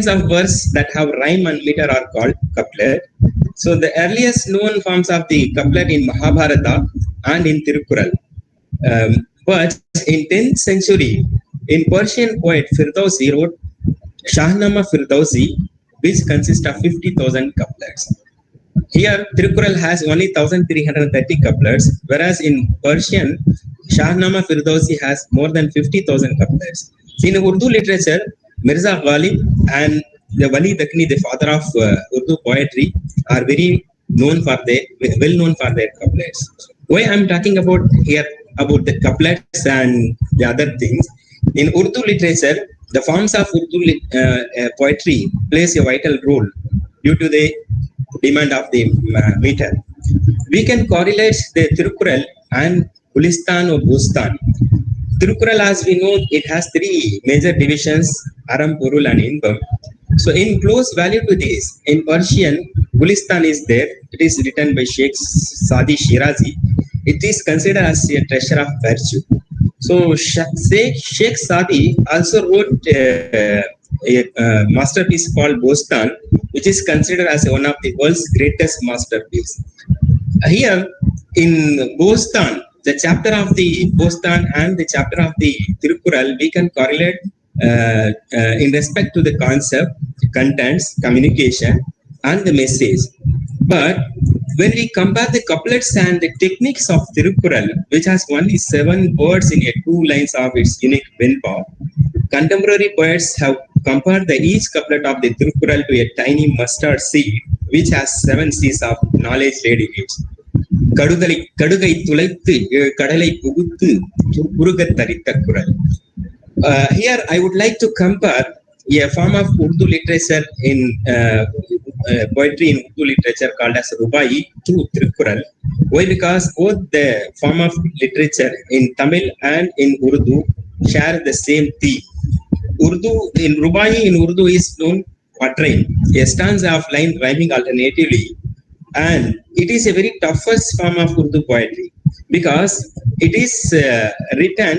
of verse that have rhyme and meter are called couplet. So the earliest known forms of the couplet in Mahabharata and in Tirukkural. But in 10th century, in Persian poet Firdausi wrote Shahnama Firdausi, which consists of 50,000 couplets. Here, Tirukkural has only 1,330 couplets, whereas in Persian, Shahnama Firdausi has more than 50,000 couplets. In Urdu literature, Mirza Ghalib and the Wali Dakhni, the father of Urdu poetry, are very known for their well known for their couplets. Why I'm talking about here about the couplets and the other things? In Urdu literature, the forms of Urdu poetry plays a vital role due to the demand of the meter. We can correlate the Tirukkural and Gulistan or Bustan. Tirukkural, as we know, it has three major divisions, Aram, Purul and Inbam. So in close value to this, in Persian, Gulistan is there. It is written by Sheikh Sadi Shirazi. It is considered as a treasure of virtue. So Sheikh Sadi also wrote a masterpiece called Bostan, which is considered as one of the world's greatest masterpieces. Here in Bostan, the chapter of the Bostan and the chapter of the Tirukkural, we can correlate in respect to the concept, contents, communication, and the message. But when we compare the couplets and the techniques of Tirukkural, which has only 7 words in 2 lines of its unique Venpa, contemporary poets have compared each couplet of the Tirukkural to a tiny mustard seed, which has 7 seeds of knowledge laid in it. கடுகை துளைத்து கடலை புகுத்து உருகத் தரித்த குரல். Here I would like to compare a form of Urdu literature in poetry in Urdu literature called as Rubai to Tirukkural. Why? Because both the form of literature in Tamil and in Urdu share the same theme. Rubai in Urdu is known Patron, a stanza of line rhyming alternatively, and it is a very toughest form of Urdu poetry because it is written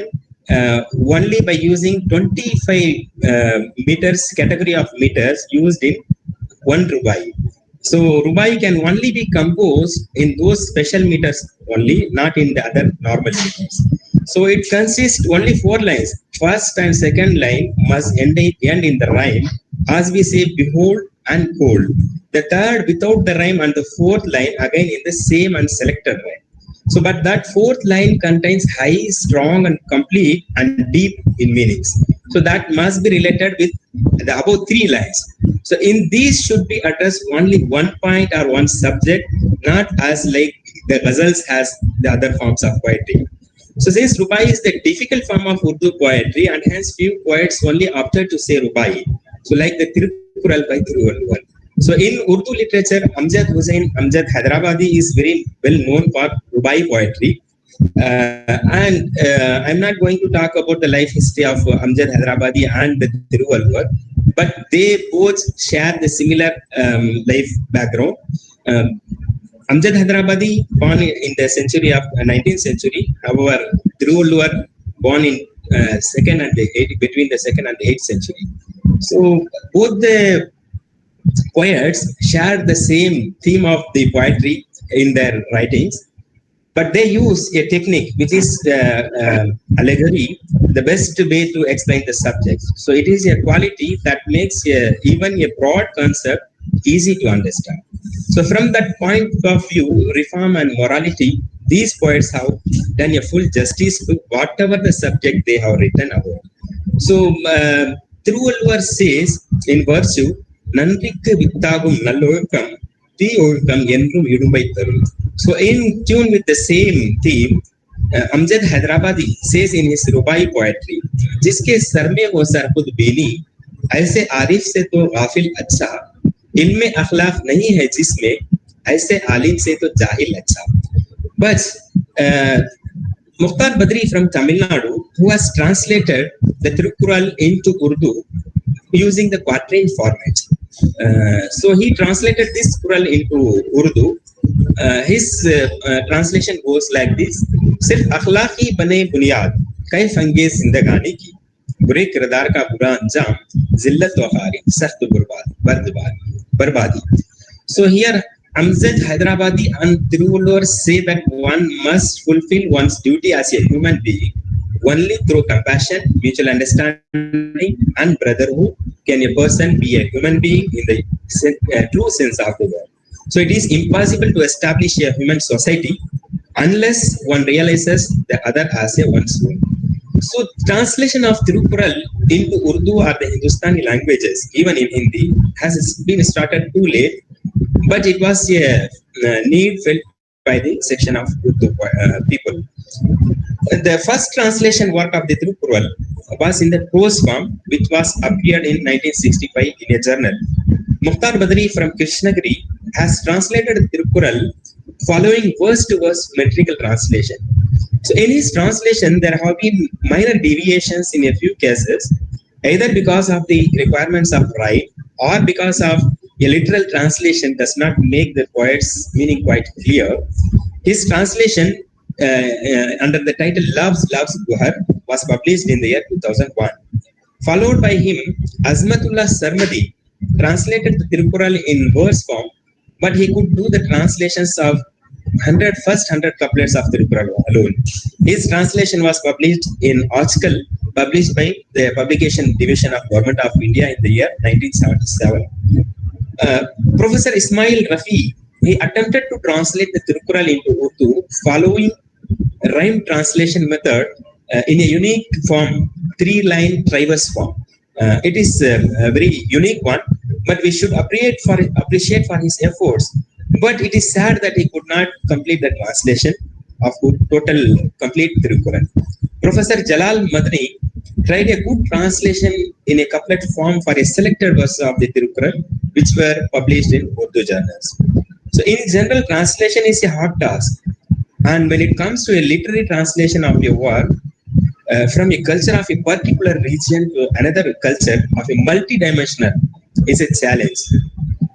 only by using 25 meters category of meters used in one Rubai. So Rubai can only be composed in those special meters only, not in the other normal meters. So it consists only 4 lines. First and second line must end in the rhyme, as we say behold and cold. The third without the rhyme and the 4th line again in the same and selected rhyme. So, but that 4th line contains high, strong, and complete and deep in meanings. So that must be related with the above 3 lines. So in these should be addressed only one point or one subject, not as like the ghazals has the other forms of poetry. So since Rubai is the difficult form of Urdu poetry, and hence few poets only opted to say Rubai. So like the Tirukkural by Thiruvalluvar. So in Urdu literature, Amjad Hussain Amjad Hyderabadi is very well known for Rubai poetry. And I'm not going to talk about the life history of Amjad Hyderabadi and the Thiruvalluvar, but they both share the similar life background. Amjad Hyderabadi born in the century of 19th century. However, Thiruvalluvar born in between the 2nd and the 8th century. So both the poets share the same theme of the poetry in their writings, but they use a technique which is allegory, the best way to explain the subject. So it is a quality that makes even a broad concept easy to understand. So from that point of view, reform and morality, these poets have done a full justice to whatever the subject they have written about. So Thiruvalluvar says in virtue, நன்றிக்கு வித்தாகும் நல்லொழுக்கம் தீ ஒழுக்கம் என்றும் இடும்பை தரும். So in tune with the same theme, Amjad Hyderabadi says in his Rubai poetry, जिसके sir में हो सरपुद बेनी, ऐसे आरिफ से तो गाफिल अच्छा, इल्मे अखलाक नहीं है जिसमें, ऐसे आलिम से तो जाहिल अच्छा. But Mukhtar Badri from Tamil Nadu, who has translated the Tirukkural into Urdu using the quatrain format. So he translated this Quran into Urdu. His translation goes like this: सिर्फ अखलाकी बने बुनियाद कैफ अंगेज जिंदगानी की, बुरे किरदार का बुरा अंजाम, जिल्लत व खारी, सख्त बर्बादी. So here Amjad Hyderabadi and Tiruvallur say that one must fulfill one's duty as a human being only through compassion, mutual understanding and brotherhood can a person be a human being in the true sense of the word. So it is impossible to establish a human society unless one realizes the other as a one's own. So translation of Tirukural into Urdu or the Hindustani languages, even in Hindi, has been started too late, but it was a need felt by the section of Urdu people. The first translation work of the Tirukural was in the prose form, which was appeared in 1965 in a journal. Mukhtar Badri from Krishnagiri has translated Tirukural following verse-to-verse metrical translation. So in his translation, there have been minor deviations in a few cases, either because of the requirements of right or because of a literal translation does not make the poet's meaning quite clear. His translation under the title Loves Guhar was published in the year 2001. Followed by him, Azmatullah Sarmadi translated the Tirukural in verse form, but he could do the translations of first 100 couplets of Tirukural alone. His translation was published in Article, published by the Publication Division of Government of India in the year 1977. Professor Ismail Rafi, he attempted to translate the Tirukural into Urdu following rhyme translation method in a unique form, 3-line triverse form. It is a very unique one, but we should appreciate for his efforts. But it is sad that he could not complete the translation of total complete Tirukural. Professor Jalal Madani tried a good translation in a couplet form for a selected verses of the Tirukural, which were published in Urdu journals. So in general, translation is a hard task. And when it comes to a literary translation of a work from a culture of a particular region to another culture of a multidimensional is a challenge.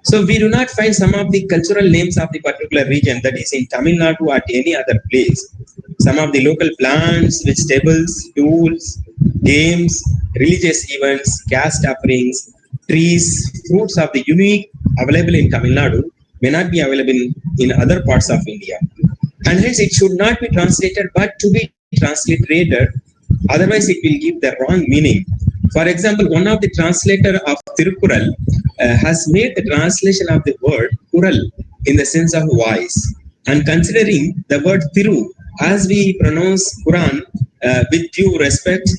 So we do not find some of the cultural names of the particular region that is in Tamil Nadu or at any other place. Some of the local plants, vegetables, tools, games, religious events, caste offerings, trees, fruits of the unique available in Tamil Nadu may not be available in other parts of India. And hence it should not be translated but to be transliterated, otherwise it will give the wrong meaning. For example, one of the translator of Tirukural has made the translation of the word Kural in the sense of voice, and considering the word Tiru as we pronounce Quran with due respect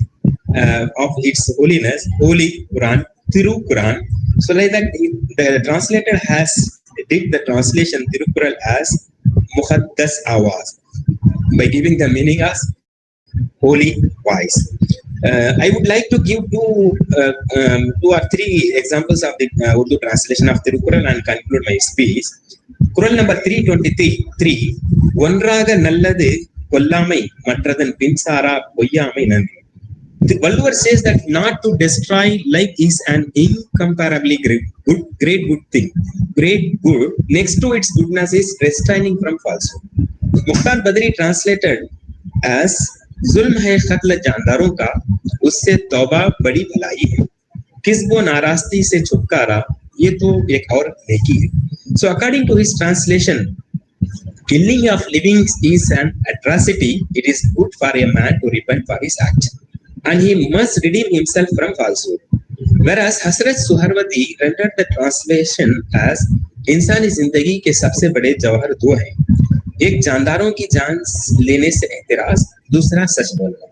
of its holiness, Holy Quran, Tiru Quran. So like that, the translator has did the translation Tirukural as Muhaddas Awaz by giving the meaning as holy voice. I would like to give two or three examples of the Urdu translation of Tirukural and conclude my speech. Kural number 323, Onraga Nalladu Kollamai Matradan Pinsara Poyyamai Nandri. The Valluvar says that not to destroy life is an incomparably great good thing. Great good. Next to its goodness is restraining from falsehood. Mukhtar Badri translated as जुल्म है कत्ल जानदारों का, उससे तौबा बड़ी भलाई है, किस्बो नारास्ती से छुटकारा, ये तो एक और नेकी है. So according to his translation, killing of living is an atrocity. It is good for a man to repent for his act, and he must redeem himself from falsehood. Whereas Hasrat Suharwati rendered the translation as इंसानी जिंदगी के सबसे बड़े जौहर दो हैं, एक जानदारों की जान लेने से एतराज, दूसरा सच बोलना.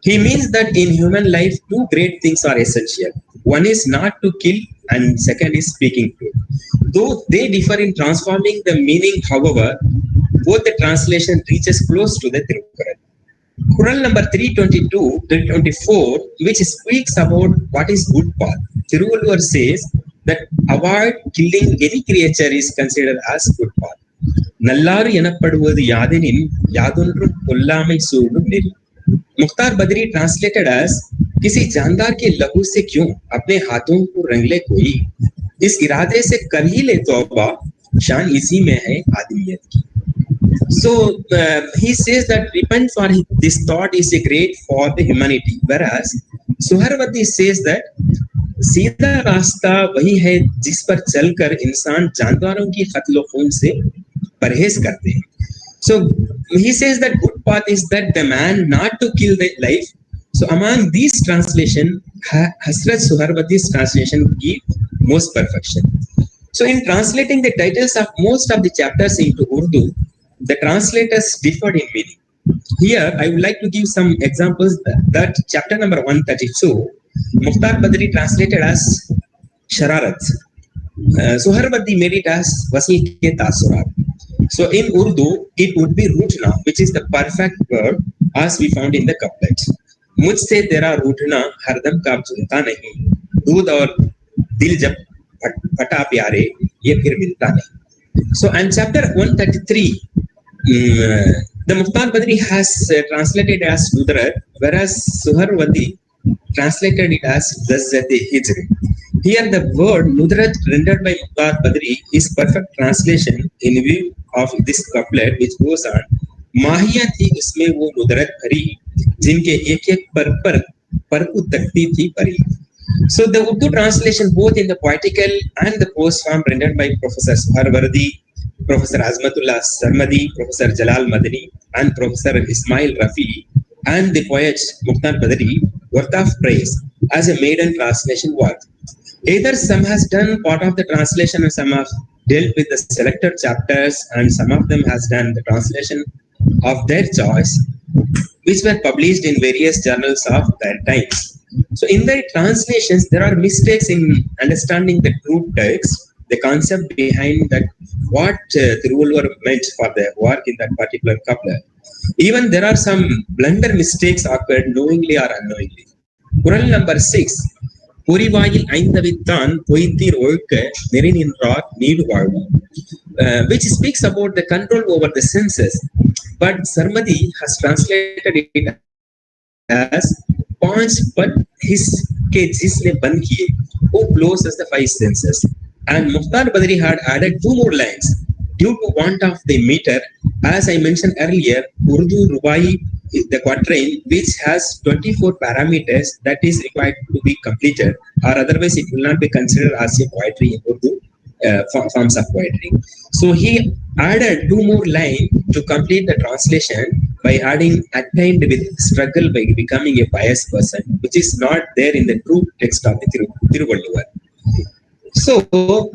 He means that in human life two great things are essential. One is not to kill and second is speaking truth. Though they differ in transforming the meaning, however, both the translation reaches close to the Tirukural. Kural number 324, which speaks about what is good path. Tiruvallur says that avoid killing any creature is considered as good path. Nallaru எனப்படுவது யாதெனின் யாதொன்றும் கொல்லாமை சூழும் நெறி. मुख्तार बदरी translated as किसी जानदार के लहू से क्यों अपने हाथों को रंग ले कोई, इस इरादे से कर ही ले तौबा, शान इसी में है आदमियत की. So he says that repent for this thought is a great for the humanity, whereas Suhrawardi says that सीधा रास्ता वही है जिस पर चलकर इंसान जानवरों की कत्लो खून से परहेज करते हैं. So he says that good path is that the man not to kill the life. So among these translation, Hasrat Suharwati's translation give most perfection. So in translating the titles of most of the chapters into Urdu, the translators differed in meaning. Here, I would like to give some examples that chapter number 132, Mukhtar Badri translated as Shararat. Suharwati made it as Wasil ke Tasurat. So in Urdu, it would be Rutna, which is the perfect word as we found in the couplet. मुझसे तेरा रूठना हरदम का झुलता नहीं, दूध और दिल जब फटा प्यारे ये फिर मिलता नहीं. So and chapter 133, the Mukhtar Badri has translated as Nudrat, whereas Suharwati translated it as Zazzat-e Hijr. Here the word Nudrat rendered by Mukhtar Badri is perfect translation in view of this couplet, which goes on, माहिया थी उसमें वो नुदरत भरी जिनके एक एक पर को तकती थी परी. So the Urdu translation both in the poetical and the prose form rendered by Professor Suharwardi, Professor Azmatullah Sarmadi, Professor Jalal Madani and Professor Ismail Rafi and the poet Mukhtar Badri worth of praise as a maiden translation work. Either some has done part of the translation and some have dealt with the selected chapters and some of them has done the translation of their choice, which were published in various journals of their times. So in their translations, there are mistakes in understanding the true text, the concept behind that, what Tiruvallur meant for the work in that particular couplet. Even there are some blunder mistakes occurred knowingly or unknowingly. Kural number 6, Purivail Aindavittan Poitir Olka Nerininrar Need Vardu, which speaks about the control over the senses. But Sarmadi has translated it as Panch but his ke jisne ban kiye, who closes the five senses. And Mukhtar Badri had added 2 more lines due to want of the meter. As I mentioned earlier, Urdu Rubai is the quatrain which has 24 parameters that is required to be completed, or otherwise it will not be considered as a poetry in Urdu. Forms of poetry. So he added 2 more lines to complete the translation by adding attained with struggle by becoming a pious person, which is not there in the true text of the Tiruvallur. So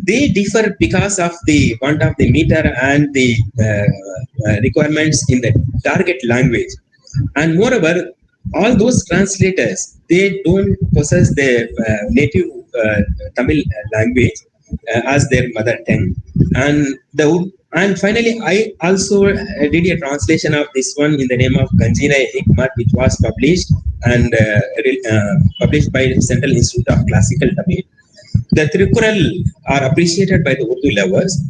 they differ because of the want of the meter and the requirements in the target language. And moreover, all those translators, they don't possess the native Tamil language as their mother tongue. And finally, I also did a translation of this one in the name of Ganjina Hikmat, which was published and published by Central Institute of Classical Tamil. The Tirukural are appreciated by the Urdu lovers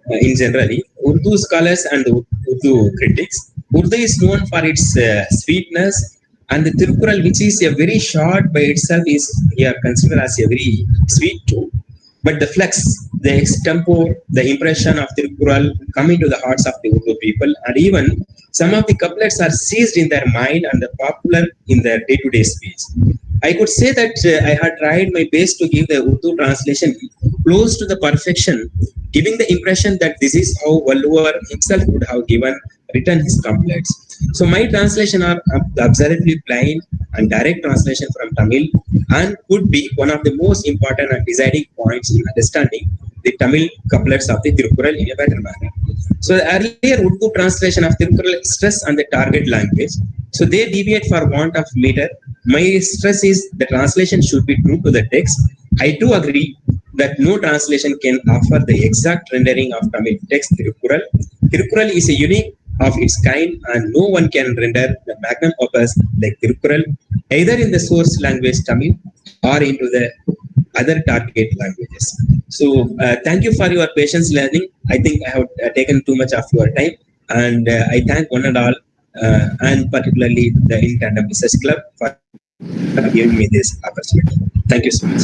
in generally, Urdu scholars and Urdu critics. Urdu is known for its sweetness, and the Tirukural, which is a very short by itself, is here considered as a very sweet too. But the flex, the extempore, the impression of Tirukural come into the hearts of the Urdu people, and even some of the couplets are seized in their mind and are popular in their day-to-day speech. I could say that I had tried my best to give the Urdu translation close to the perfection, giving the impression that this is how Vallur himself would have written his couplets. So my translation are absolutely plain and direct translation from Tamil, and could be one of the most important and deciding points in understanding the Tamil couplets of the Tirukural in a better manner. So the earlier Urdu translation of Tirukural stress on the target language, so they deviate for want of meter. My stress is the translation should be true to the text. I do agree that no translation can offer the exact rendering of Tamil text Tirukural. Tirukural is a unique of its kind, and no one can render the magnum opus like Tirukural either in the source language Tamil or into the other target languages. So thank you for your patience learning. I think I have taken too much of your time, and I thank one and all, and particularly the In Tandem Research Club for giving me this opportunity. Thank you so much.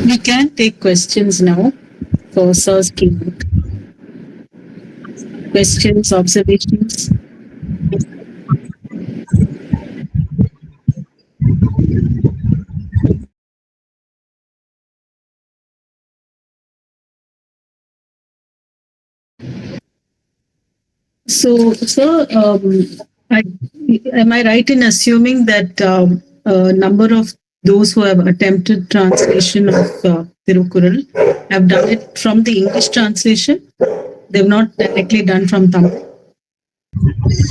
We can take questions now for Sir's keynote. Questions, observations? So, sir, I, am I right in assuming that a number of those who have attempted translation of Tirukural have done it from the English translation? They've not directly done from Tamil,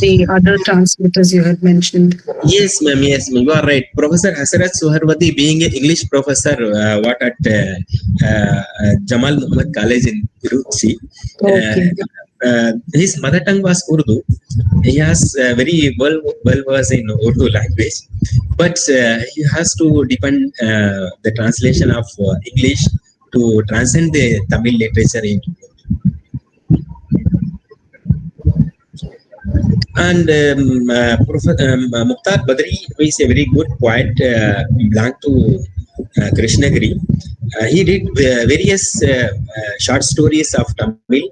the other translators you had mentioned. Yes, ma'am. Yes, ma'am. You are right. Professor Hasarat Suharwati, being an English professor, what at Jamal Muhammad College in Tiruchi, Okay. his mother tongue was Urdu. He has very well versed in Urdu language, but he has to depend the translation of English to transcend the Tamil literature into Urdu. And Mukhtar Badri, who is a very good poet, belonged to Krishnagiri. He did various short stories of Tamil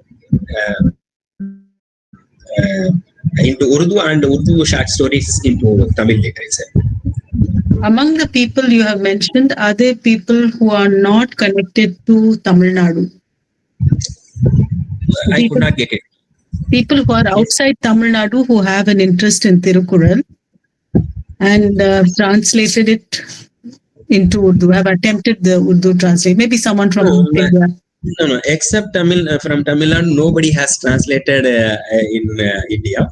into Urdu and Urdu short stories into Tamil literature. Among the people you have mentioned, are there people who are not connected to Tamil Nadu? I could not get it. People who are outside Tamil Nadu who have an interest in Tirukural and translated it into Urdu, have attempted the Urdu translation. Maybe someone from India. No. Except Tamil, from Tamil Nadu, nobody has translated in India.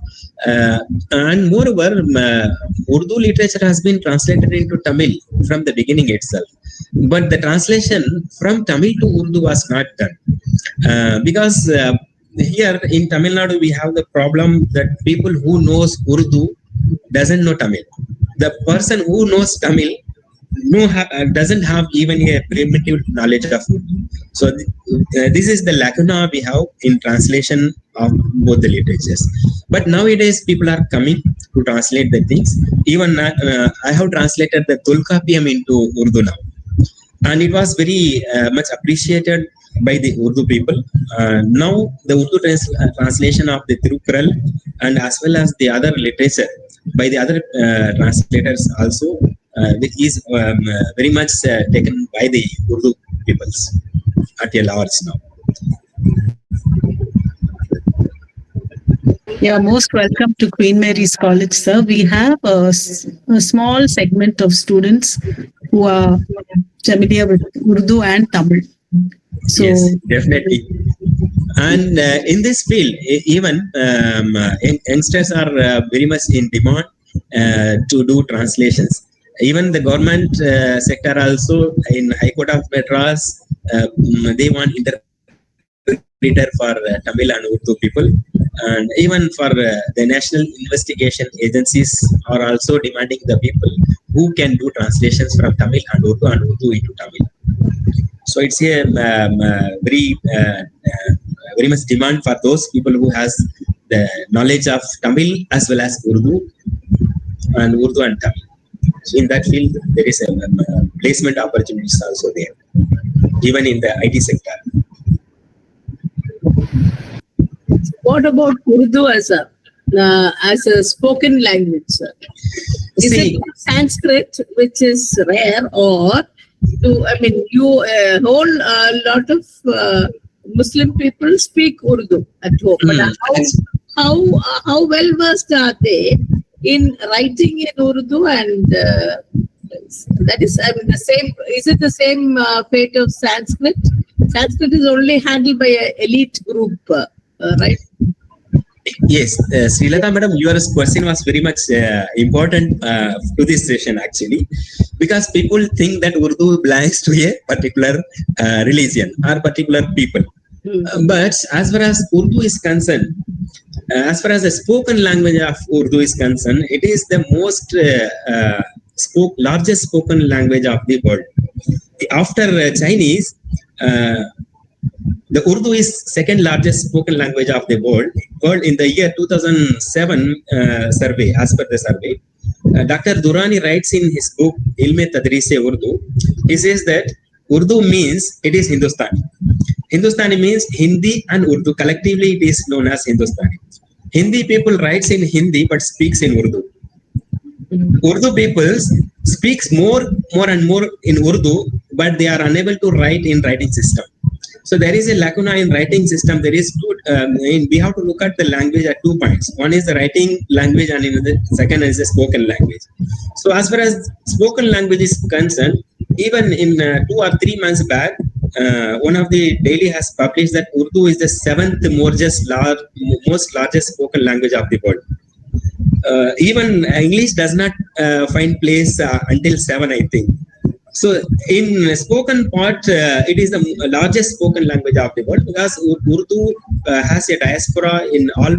And moreover, Urdu literature has been translated into Tamil from the beginning itself. But the translation from Tamil to Urdu was not done. Because here in Tamil Nadu, we have the problem that people who knows Urdu doesn't know Tamil. The person who knows Tamil doesn't have even a primitive knowledge of Urdu. So this is the lacuna we have in translation of both the literatures. But nowadays people are coming to translate the things. Even I have translated the Tulkapiyam into Urdu now, and it was very much appreciated by the Urdu people. Now the Urdu translation of the Tirukural and as well as the other literature by the other translators also is very much taken by the Urdu peoples at a large now. Yeah, most welcome to Queen Mary's College, sir. We have a small segment of students who are familiar with Urdu and Tamil. So, yes, definitely. And in this field, even youngsters are very much in demand to do translations. Even the government sector also in High Court of Madras, they want interpreter for Tamil and Urdu people. And even for the national investigation agencies are also demanding the people who can do translations from Tamil and Urdu into Tamil. So it's a very much demand for those people who has the knowledge of Tamil as well as Urdu and Tamil. So in that field, there is a placement opportunities also there, even in the IT sector. What about Urdu as a spoken language, sir? Is it Sanskrit, which is rare, or a whole lot of Muslim people speak Urdu at home, but how well versed are they in writing in Urdu, and that is, the same. Is it the same fate of Sanskrit? Sanskrit is only handled by an elite group, right? Yes, Srilata madam, your question was very much important to this session actually, because people think that Urdu belongs to a particular religion or particular people. But as far as Urdu is concerned, as far as the spoken language of Urdu is concerned, it is the most largest spoken language of the world. After Chinese, the Urdu is second largest spoken language of the world. In the year 2007 survey, as per the survey, Dr. Durrani writes in his book Ilme Tadrise Urdu, he says that Urdu means it is Hindustani. Hindustani means Hindi and Urdu. Collectively, it is known as Hindustani. Hindi people writes in Hindi but speaks in Urdu. Urdu people speaks more and more in Urdu, but they are unable to write in writing system. So there is a lacuna in writing system. There is two. We have to look at the language at 2 points. One is the writing language, and the second is the spoken language. So as far as spoken language is concerned, even in 2 or 3 months back, one of the daily has published that Urdu is the seventh most largest spoken language of the world. Even English does not find place until 7, I think. So in spoken part, it is the largest spoken language of the world because Urdu has a diaspora in all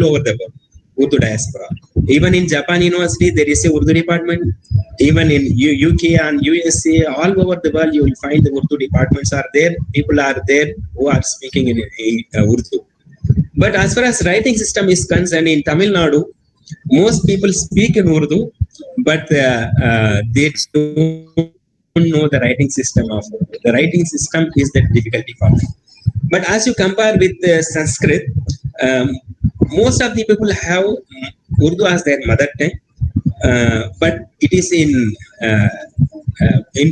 over the world. Urdu diaspora. Even in Japan University, there is a Urdu department. Even in UK and USA, all over the world, you will find the Urdu departments are there. People are there who are speaking in Urdu. But as far as writing system is concerned, in Tamil Nadu, most people speak in Urdu, but they don't know the writing system of Urdu. The writing system is the difficulty for them. But as you compare with Sanskrit, most of the people have Urdu as their mother tongue, but it is in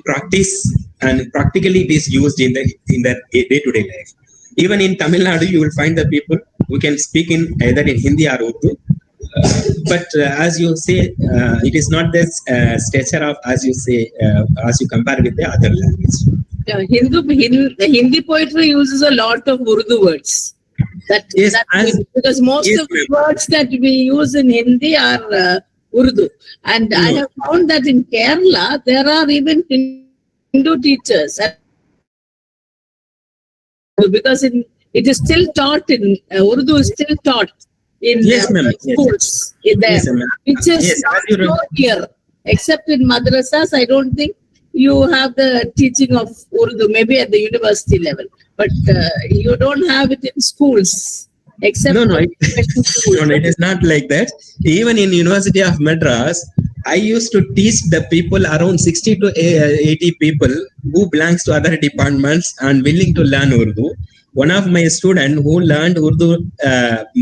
practice and practically it is used in their day-to-day life. Even in Tamil Nadu, you will find the people who can speak in either in Hindi or Urdu. But as you say, it is not the stature of as you compare with the other language. Hindi poetry uses a lot of Urdu words. Because most of the words that we use in Hindi are Urdu. And I have found that in Kerala, there are even Hindu teachers. Because it is still taught in Urdu is still taught in schools. Yes, which is not here. Except in madrasas, I don't think you have the teaching of Urdu, maybe at the university level. But you don't have it in schools. Except it is not like that. Even in University of Madras, I used to teach the people around 60 to 80 people who belongs to other departments and willing to learn Urdu. One of my students who learned Urdu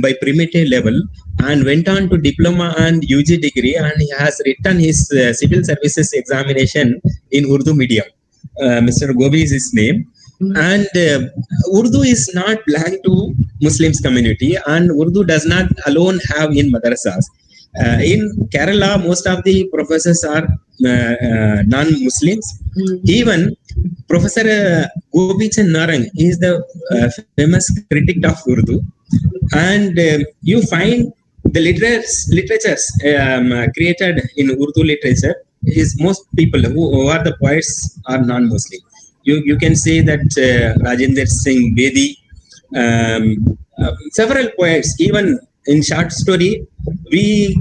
by primitive level and went on to diploma and UG degree, and he has written his civil services examination in Urdu medium. Mr. Gobi is his name. And Urdu is not belong to Muslims community, and Urdu does not alone have in madrasas. In Kerala, most of the professors are non-Muslims. Even Professor Gobi Narang is the famous critic of Urdu, and you find the literatures created in Urdu literature is most people who are the poets are non-Muslim. You can say that Rajendra Singh Bedi, several poets, even in short story, we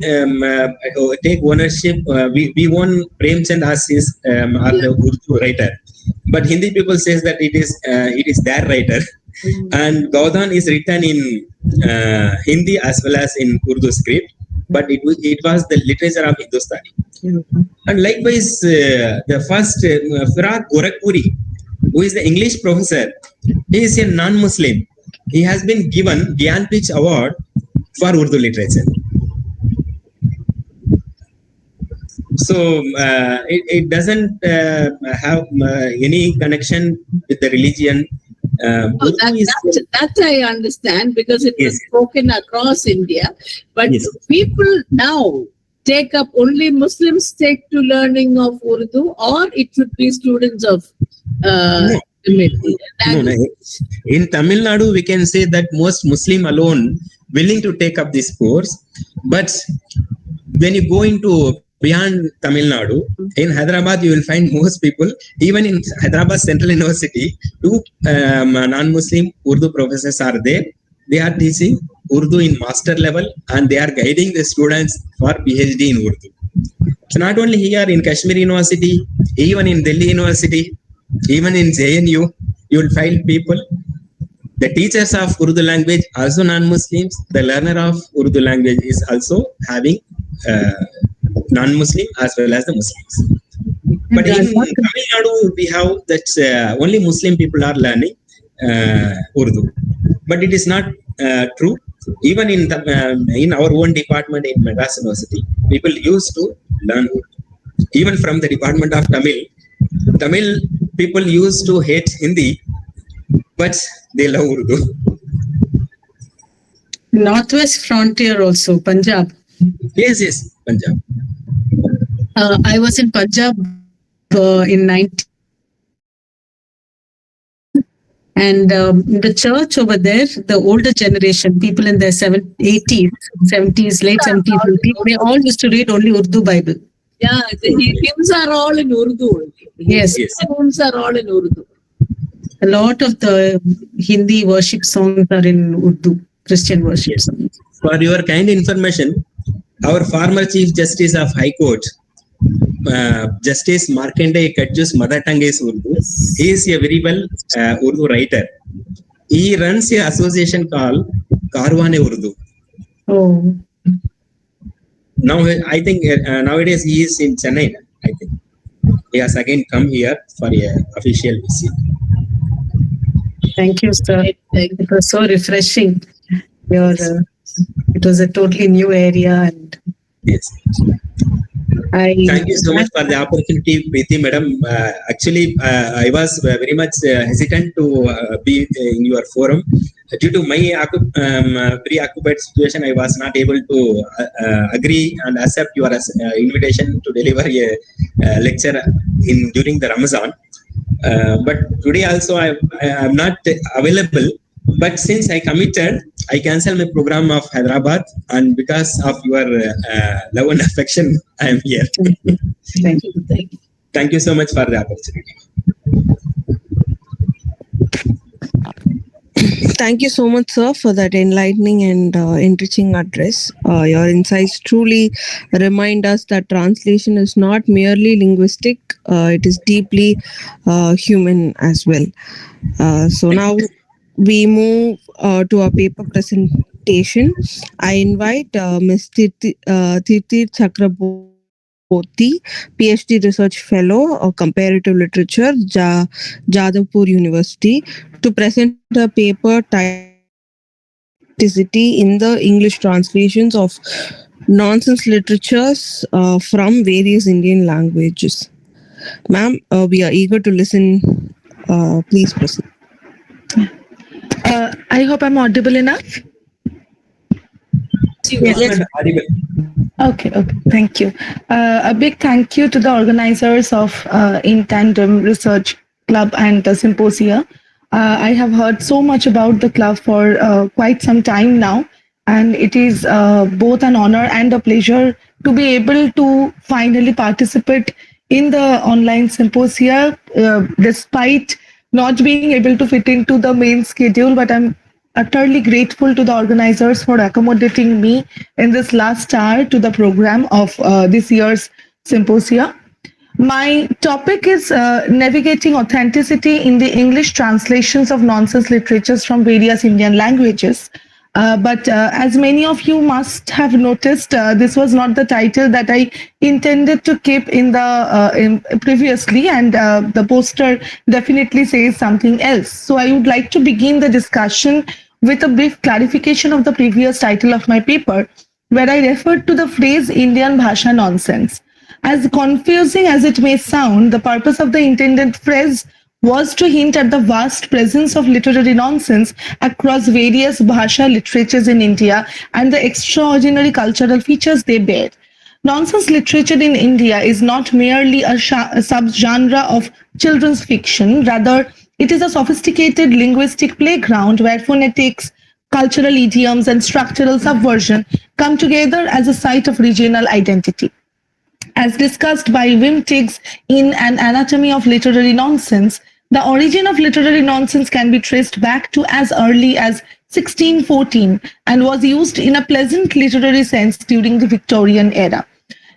take ownership. We own Premchand as the Urdu writer, but Hindi people says that it is their writer, and Gaudhan is written in Hindi as well as in Urdu script, but it was the literature of Hindustani. And likewise, the first Firaq Gorakhpuri, who is the English professor, he is a non-Muslim. He has been given Gyanpith Award for Urdu literature. So it doesn't have any connection with the religion. That I understand because it was spoken across India. But people now take up, only Muslims take to learning of Urdu, or it should be students of No. In Tamil Nadu, we can say that most Muslim alone willing to take up this course. But when you go into beyond Tamil Nadu, in Hyderabad, you will find most people, even in Hyderabad Central University, 2 non-Muslim Urdu professors are there. They are teaching Urdu in master level and they are guiding the students for PhD in Urdu. So not only here in Kashmir University, even in Delhi University, even in JNU, you will find people, the teachers of Urdu language, also non-Muslims. The learner of Urdu language is also having non-Muslim as well as the Muslims. But in Tamil Nadu, we have that only Muslim people are learning Urdu. But it is not true. Even in our own department in Madras University, people used to learn Urdu. Even from the department of Tamil people used to hate Hindi, but they love Urdu. Northwest frontier also, Punjab. Yes, Punjab. I was in Punjab in 90. And the church over there, the older generation, people in their 80s, 70s, late 70s, 80s, they all used to read only Urdu Bible. Yeah, the hymns are all in Urdu. Yes. Hymns are all in Urdu. A lot of the Hindi worship songs are in Urdu, Christian worship songs. For your kind information, our former Chief Justice of High Court, Justice Markandeya Kadju's mother tongue is Urdu. He is a very well Urdu writer. He runs an association called Karwane Urdu. Oh. Now I think nowadays he is in Chennai. I think he has again come here for a official visit. Thank you, sir. It was so refreshing. It was a totally new area, and yes. Thank you so much for the opportunity, Preeti Madam. Actually, I was very much hesitant to be in your forum. Due to my preoccupied situation, I was not able to agree and accept your invitation to deliver a lecture during the Ramadan. But today also I am not available. But since I committed, I cancelled my program of Hyderabad, and because of your love and affection, I am here. Thank you. Thank you so much for the opportunity. Thank you so much, sir, for that enlightening and enriching address. Your insights truly remind us that translation is not merely linguistic, it is deeply human as well. So now we move to our paper presentation. I invite Ms. Titir Chakraborty, PhD Research Fellow of Comparative Literature, Jadavpur University, to present a paper titled in the English translations of nonsense literatures from various Indian languages. Ma'am, we are eager to listen. Please proceed. I hope I'm audible enough. Yes, audible. Okay, thank you. A big thank you to the organizers of In Tandem Research Club and the Symposia. I have heard so much about the club for quite some time now, and it is both an honor and a pleasure to be able to finally participate in the online Symposia, despite not being able to fit into the main schedule, but I'm utterly grateful to the organizers for accommodating me in this last hour to the program of this year's Symposia. My topic is navigating authenticity in the English translations of nonsense literatures from various Indian languages. But as many of you must have noticed, this was not the title that I intended to keep in the previously, and the poster definitely says something else. So I would like to begin the discussion with a brief clarification of the previous title of my paper, where I referred to the phrase Indian Bhasha nonsense. As confusing as it may sound, the purpose of the intended phrase was to hint at the vast presence of literary nonsense across various Bhasha literatures in India and the extraordinary cultural features they bear. Nonsense literature in India is not merely a subgenre of children's fiction. Rather, it is a sophisticated linguistic playground where phonetics, cultural idioms, and structural subversion come together as a site of regional identity. As discussed by Wim Tiggs in An Anatomy of Literary Nonsense, the origin of literary nonsense can be traced back to as early as 1614 and was used in a pleasant literary sense during the Victorian era.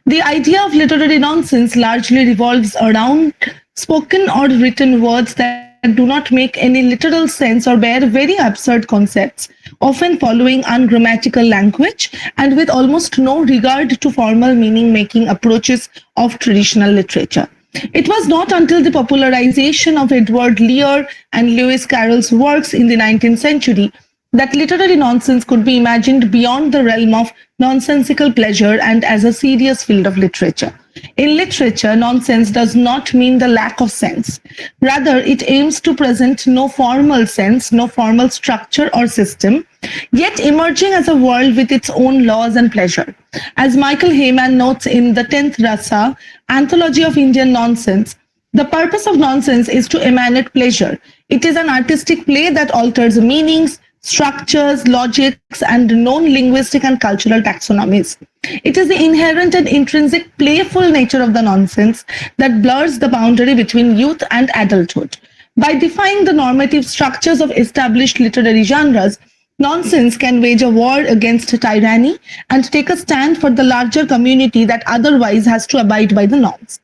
The idea of literary nonsense largely revolves around spoken or written words that do not make any literal sense or bear very absurd concepts, often following ungrammatical language and with almost no regard to formal meaning-making approaches of traditional literature. It was not until the popularization of Edward Lear and Lewis Carroll's works in the 19th century that literary nonsense could be imagined beyond the realm of nonsensical pleasure and as a serious field of literature. In literature, nonsense does not mean the lack of sense. Rather, it aims to present no formal sense, no formal structure or system, yet emerging as a world with its own laws and pleasure. As Michael Heyman notes in the 10th Rasa, Anthology of Indian Nonsense, the purpose of nonsense is to emanate pleasure. It is an artistic play that alters meanings, structures, logics, and known linguistic and cultural taxonomies. It is the inherent and intrinsic playful nature of the nonsense that blurs the boundary between youth and adulthood. By defying the normative structures of established literary genres, nonsense can wage a war against tyranny and take a stand for the larger community that otherwise has to abide by the norms.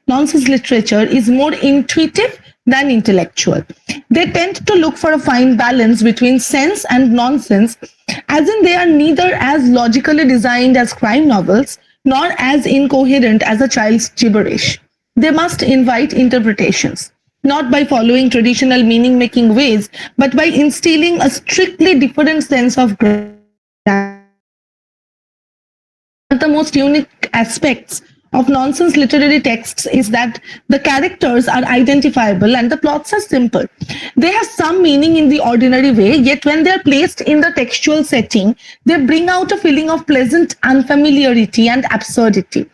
Nonsense literature is more intuitive than intellectual. They tend to look for a fine balance between sense and nonsense, as in they are neither as logically designed as crime novels, nor as incoherent as a child's gibberish. They must invite interpretations, not by following traditional meaning-making ways, but by instilling a strictly different sense of grammar. One of the most unique aspects of nonsense literary texts is that the characters are identifiable and the plots are simple. They have some meaning in the ordinary way, yet when they are placed in the textual setting, they bring out a feeling of pleasant unfamiliarity and absurdity.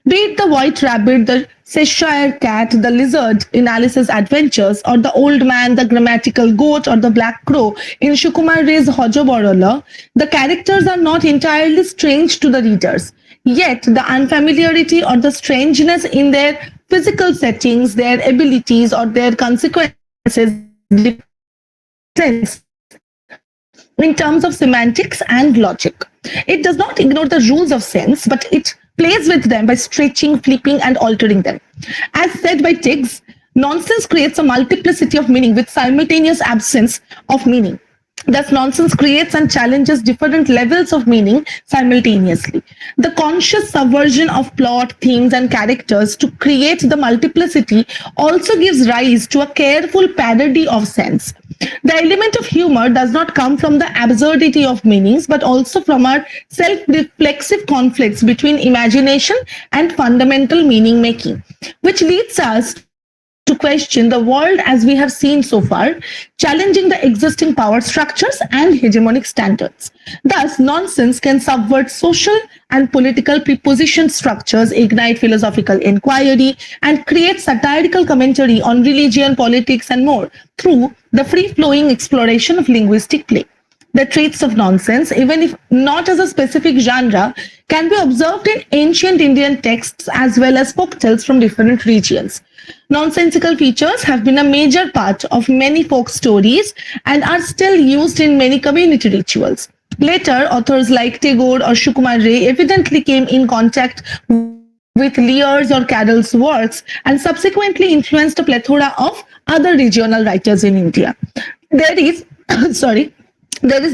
Be it the white rabbit, the Cheshire cat, the lizard in Alice's Adventures, or the old man, the grammatical goat, or the black crow in Shukumar Ray's Hojoborola, the characters are not entirely strange to the readers. Yet the unfamiliarity or the strangeness in their physical settings, their abilities, or their consequences depends in terms of semantics and logic. It does not ignore the rules of sense, but it plays with them by stretching, flipping, and altering them. As said by Tiggs, nonsense creates a multiplicity of meaning with simultaneous absence of meaning. Thus, nonsense creates and challenges different levels of meaning simultaneously. The conscious subversion of plot, themes, and characters to create the multiplicity also gives rise to a careful parody of sense. The element of humor does not come from the absurdity of meanings, but also from our self-reflexive conflicts between imagination and fundamental meaning making, which leads us to question the world as we have seen so far, challenging the existing power structures and hegemonic standards. Thus, nonsense can subvert social and political preposition structures, ignite philosophical inquiry, and create satirical commentary on religion, politics, and more through the free-flowing exploration of linguistic play. The traits of nonsense, even if not as a specific genre, can be observed in ancient Indian texts as well as folktales from different regions. Nonsensical features have been a major part of many folk stories and are still used in many community rituals. Later, authors like Tagore or Shukumar Ray evidently came in contact with Lear's or Carroll's works and subsequently influenced a plethora of other regional writers in India. There is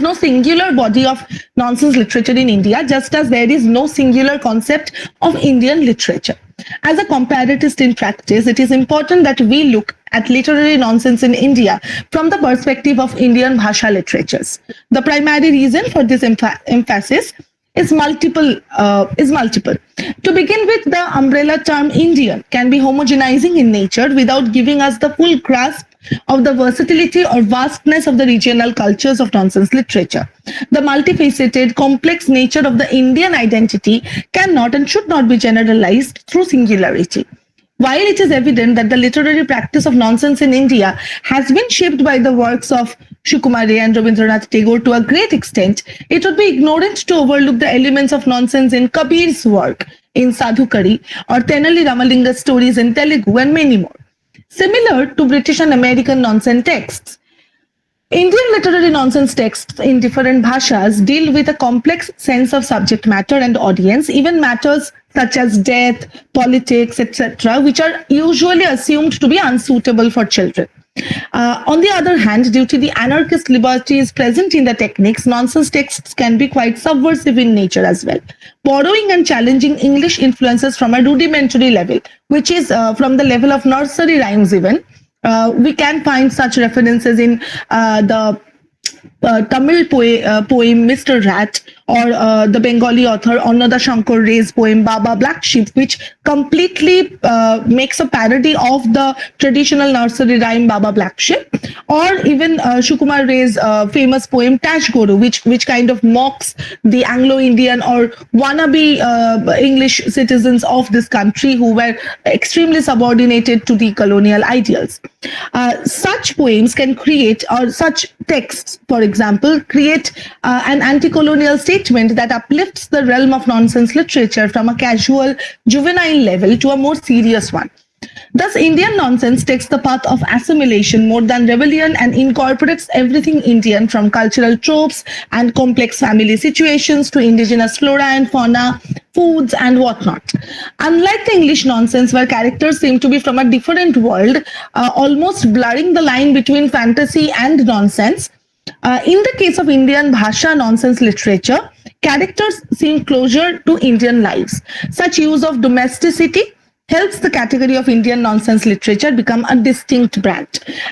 no singular body of nonsense literature in India, just as there is no singular concept of Indian literature. As a comparatist in practice, it is important that we look at literary nonsense in India from the perspective of Indian Bhasha literatures. The primary reason for this emphasis is multiple. To begin with, the umbrella term Indian can be homogenizing in nature without giving us the full grasp of the versatility or vastness of the regional cultures of nonsense literature. The multifaceted, complex nature of the Indian identity cannot and should not be generalized through singularity. While it is evident that the literary practice of nonsense in India has been shaped by the works of Shukumar Ray and Rabindranath Tagore to a great extent, it would be ignorant to overlook the elements of nonsense in Kabir's work in Sadhukari or Tenali Ramalinga's stories in Telugu and many more. Similar to British and American nonsense texts, Indian literary nonsense texts in different bhashas deal with a complex sense of subject matter and audience, even matters such as death, politics, etc., which are usually assumed to be unsuitable for children. On the other hand, due to the anarchist liberties present in the techniques, nonsense texts can be quite subversive in nature as well, borrowing and challenging English influences from a rudimentary level, which is from the level of nursery rhymes even. We can find such references in the Tamil poem Mr. Rat, or the Bengali author Annada Shankar Ray's poem Baba Black Sheep, which completely makes a parody of the traditional nursery rhyme Baba Black Sheep, or even Shukumar Ray's famous poem Tash Guru, which kind of mocks the Anglo-Indian or wannabe English citizens of this country who were extremely subordinated to the colonial ideals. Such poems can create, or such texts, for example, create an anti-colonial statement that uplifts the realm of nonsense literature from a casual, juvenile level to a more serious one. Thus, Indian nonsense takes the path of assimilation more than rebellion and incorporates everything Indian, from cultural tropes and complex family situations to indigenous flora and fauna, foods and whatnot. Unlike the English nonsense, where characters seem to be from a different world, almost blurring the line between fantasy and nonsense, in the case of Indian Bhasha nonsense literature, characters seem closer to Indian lives. Such use of domesticity helps the category of Indian nonsense literature become a distinct brand.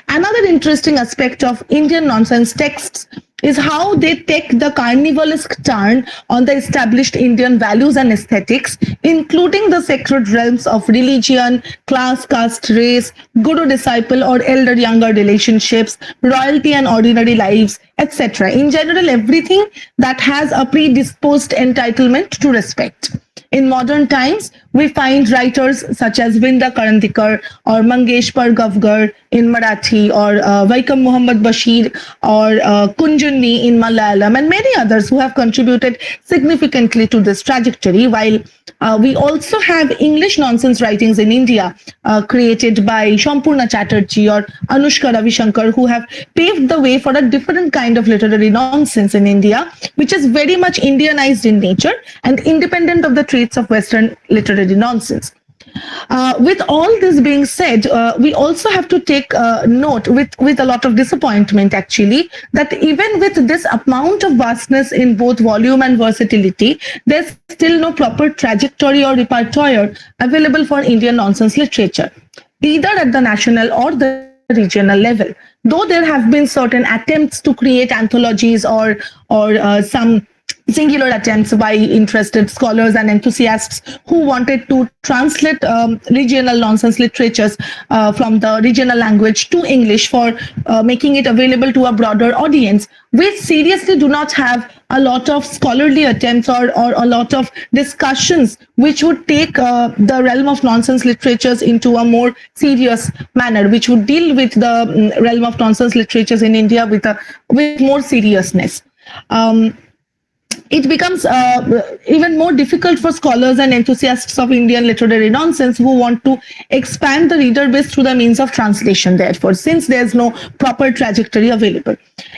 Another interesting aspect of Indian nonsense texts is how they take the carnivalesque turn on the established Indian values and aesthetics, including the sacred realms of religion, class, caste, race, guru-disciple or elder-younger relationships, royalty and ordinary lives, etc. In general, everything that has a predisposed entitlement to respect. In modern times, we find writers such as Vinda Karandikar or Mangesh Pargavgar in Marathi, or Vaikam Muhammad Bashir, or Kunjunni in Malayalam, and many others who have contributed significantly to this trajectory, while we also have English nonsense writings in India created by Sampurna Chatterjee or Anushka Ravishankar, who have paved the way for a different kind of literary nonsense in India, which is very much Indianized in nature and independent of the traits of Western literary nonsense. With all this being said, we also have to take note with a lot of disappointment, actually, that even with this amount of vastness in both volume and versatility, there's still no proper trajectory or repertoire available for Indian nonsense literature, either at the national or the regional level. Though there have been certain attempts to create anthologies or some singular attempts by interested scholars and enthusiasts who wanted to translate regional nonsense literatures from the regional language to English for making it available to a broader audience, we seriously do not have a lot of scholarly attempts or a lot of discussions which would take the realm of nonsense literatures into a more serious manner, which would deal with the realm of nonsense literatures in India with more seriousness. It becomes even more difficult for scholars and enthusiasts of Indian literary nonsense who want to expand the reader base through the means of translation, therefore, since there's no proper trajectory available.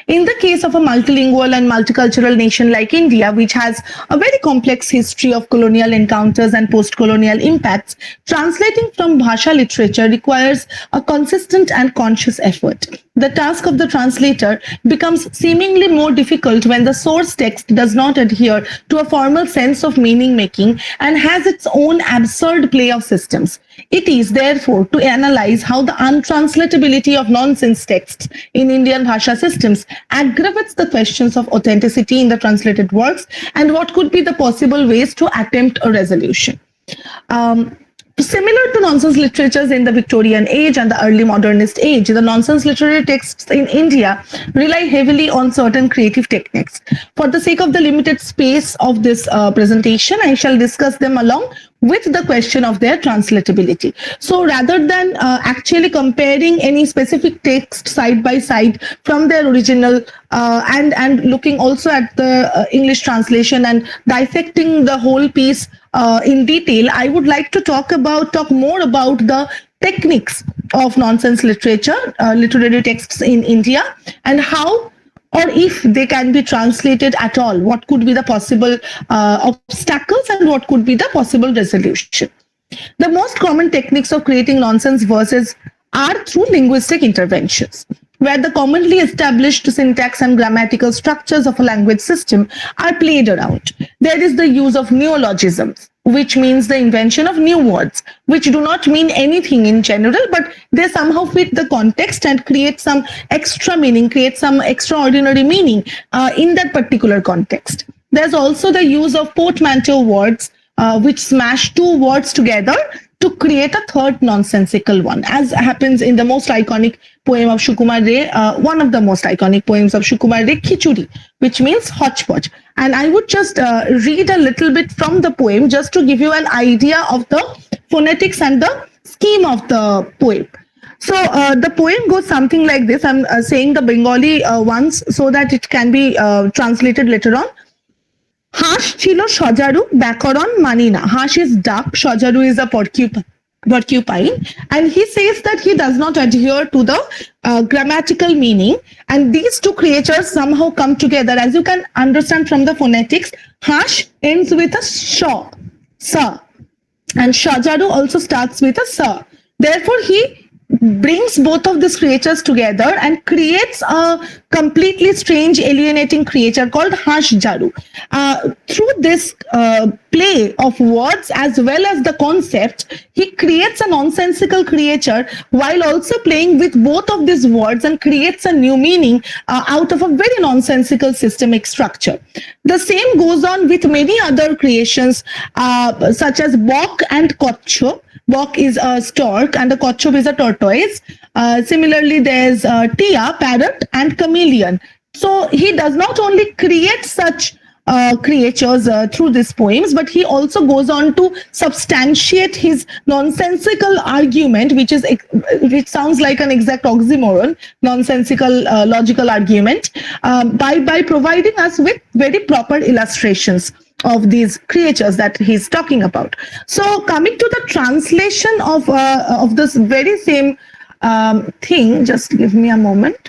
In the case of a multilingual and multicultural nation like India, which has a very complex history of colonial encounters and post-colonial impacts, translating from Bhasha literature requires a consistent and conscious effort. The task of the translator becomes seemingly more difficult when the source text does not adhere to a formal sense of meaning making and has its own absurd play of systems. It is therefore to analyze how the untranslatability of nonsense texts in Indian Bhasha systems aggravates the questions of authenticity in the translated works and what could be the possible ways to attempt a resolution. Similar to nonsense literatures in the Victorian age and the early modernist age, the nonsense literary texts in India rely heavily on certain creative techniques. For the sake of the limited space of this presentation, I shall discuss them along with the question of their translatability. So rather than actually comparing any specific text side by side from their original and looking also at the English translation and dissecting the whole piece in detail, I would like to talk more about the techniques of nonsense literature, literary texts in India, and how or if they can be translated at all, what could be the possible obstacles and what could be the possible resolution. The most common techniques of creating nonsense verses are through linguistic interventions, where the commonly established syntax and grammatical structures of a language system are played around. There is the use of neologisms, which means the invention of new words, which do not mean anything in general, but they somehow fit the context and create some extra meaning, create some extraordinary meaning in that particular context. There's also the use of portmanteau words, which smash two words together to create a third nonsensical one, as happens in the most iconic poem of Sukumar Ray, one of the most iconic poems of Sukumar Ray, Khichuri, which means hodgepodge. And I would just read a little bit from the poem just to give you an idea of the phonetics and the scheme of the poem. So the poem goes something like this. I'm saying the Bengali ones so that it can be translated later on. হাঁস ছিল সজারু ব্যাকরণ মানি না. হাঁস is duck, সজারু is a porcupine, and he says that he does not adhere to the grammatical meaning, and these two creatures somehow come together. As you can understand from the phonetics, hash ends with a sa, and shajaru also starts with a sa. Therefore, he brings both of these creatures together and creates a completely strange, alienating creature called Hash Jaru. Through this play of words as well as the concept, he creates a nonsensical creature while also playing with both of these words and creates a new meaning out of a very nonsensical systemic structure. The same goes on with many other creations such as Bok and Kotchop. Bok is a stork and a Kotchop is a tortoise. Similarly, there's Tia, parrot, and chameleon. So he does not only create such creatures through these poems, but he also goes on to substantiate his nonsensical argument, which sounds like an exact oxymoron, nonsensical logical argument, by providing us with very proper illustrations of these creatures that he's talking about. So coming to the translation of this very same thing, just give me a moment.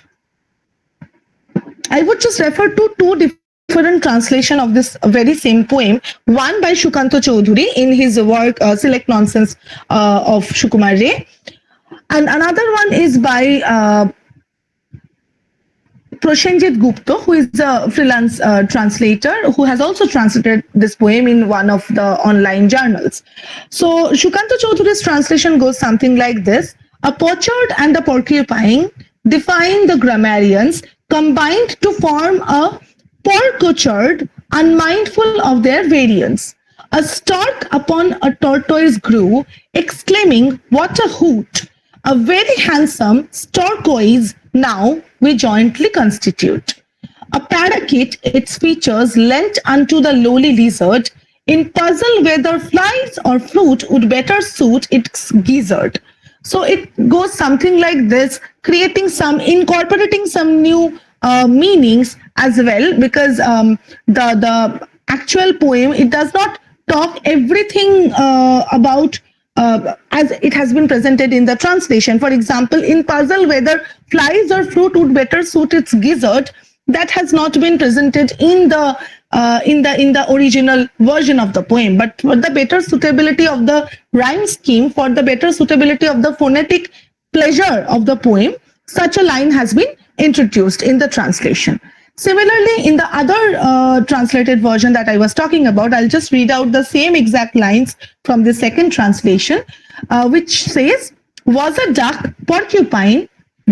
I would just refer to two different translation of this very same poem, one by Shukanto Chaudhuri in his work Select Nonsense of Sukumar Ray, and another one is by Proshenjit Gupta, who is a freelance translator, who has also translated this poem in one of the online journals. So Shukanto Chaudhuri's translation goes something like this: a pochard and a porcupine, defying the grammarians, combined to form a pork-orchard, unmindful of their variance. A stork upon a tortoise grew, exclaiming, "What a hoot! A very handsome storkoise now we jointly constitute." A parakeet, its features lent unto the lowly lizard, in puzzle whether flies or fruit would better suit its gizzard. So it goes something like this, incorporating some new meanings as well, because the actual poem, it does not talk everything about as it has been presented in the translation. For example, in puzzle whether flies or fruit would better suit its gizzard, that has not been presented in the original version of the poem. But for the better suitability of the rhyme scheme, for the better suitability of the phonetic pleasure of the poem, such a line has been introduced in the translation. Similarly, in the other translated version that I was talking about, I'll just read out the same exact lines from the second translation, which says, "Was a duck porcupine,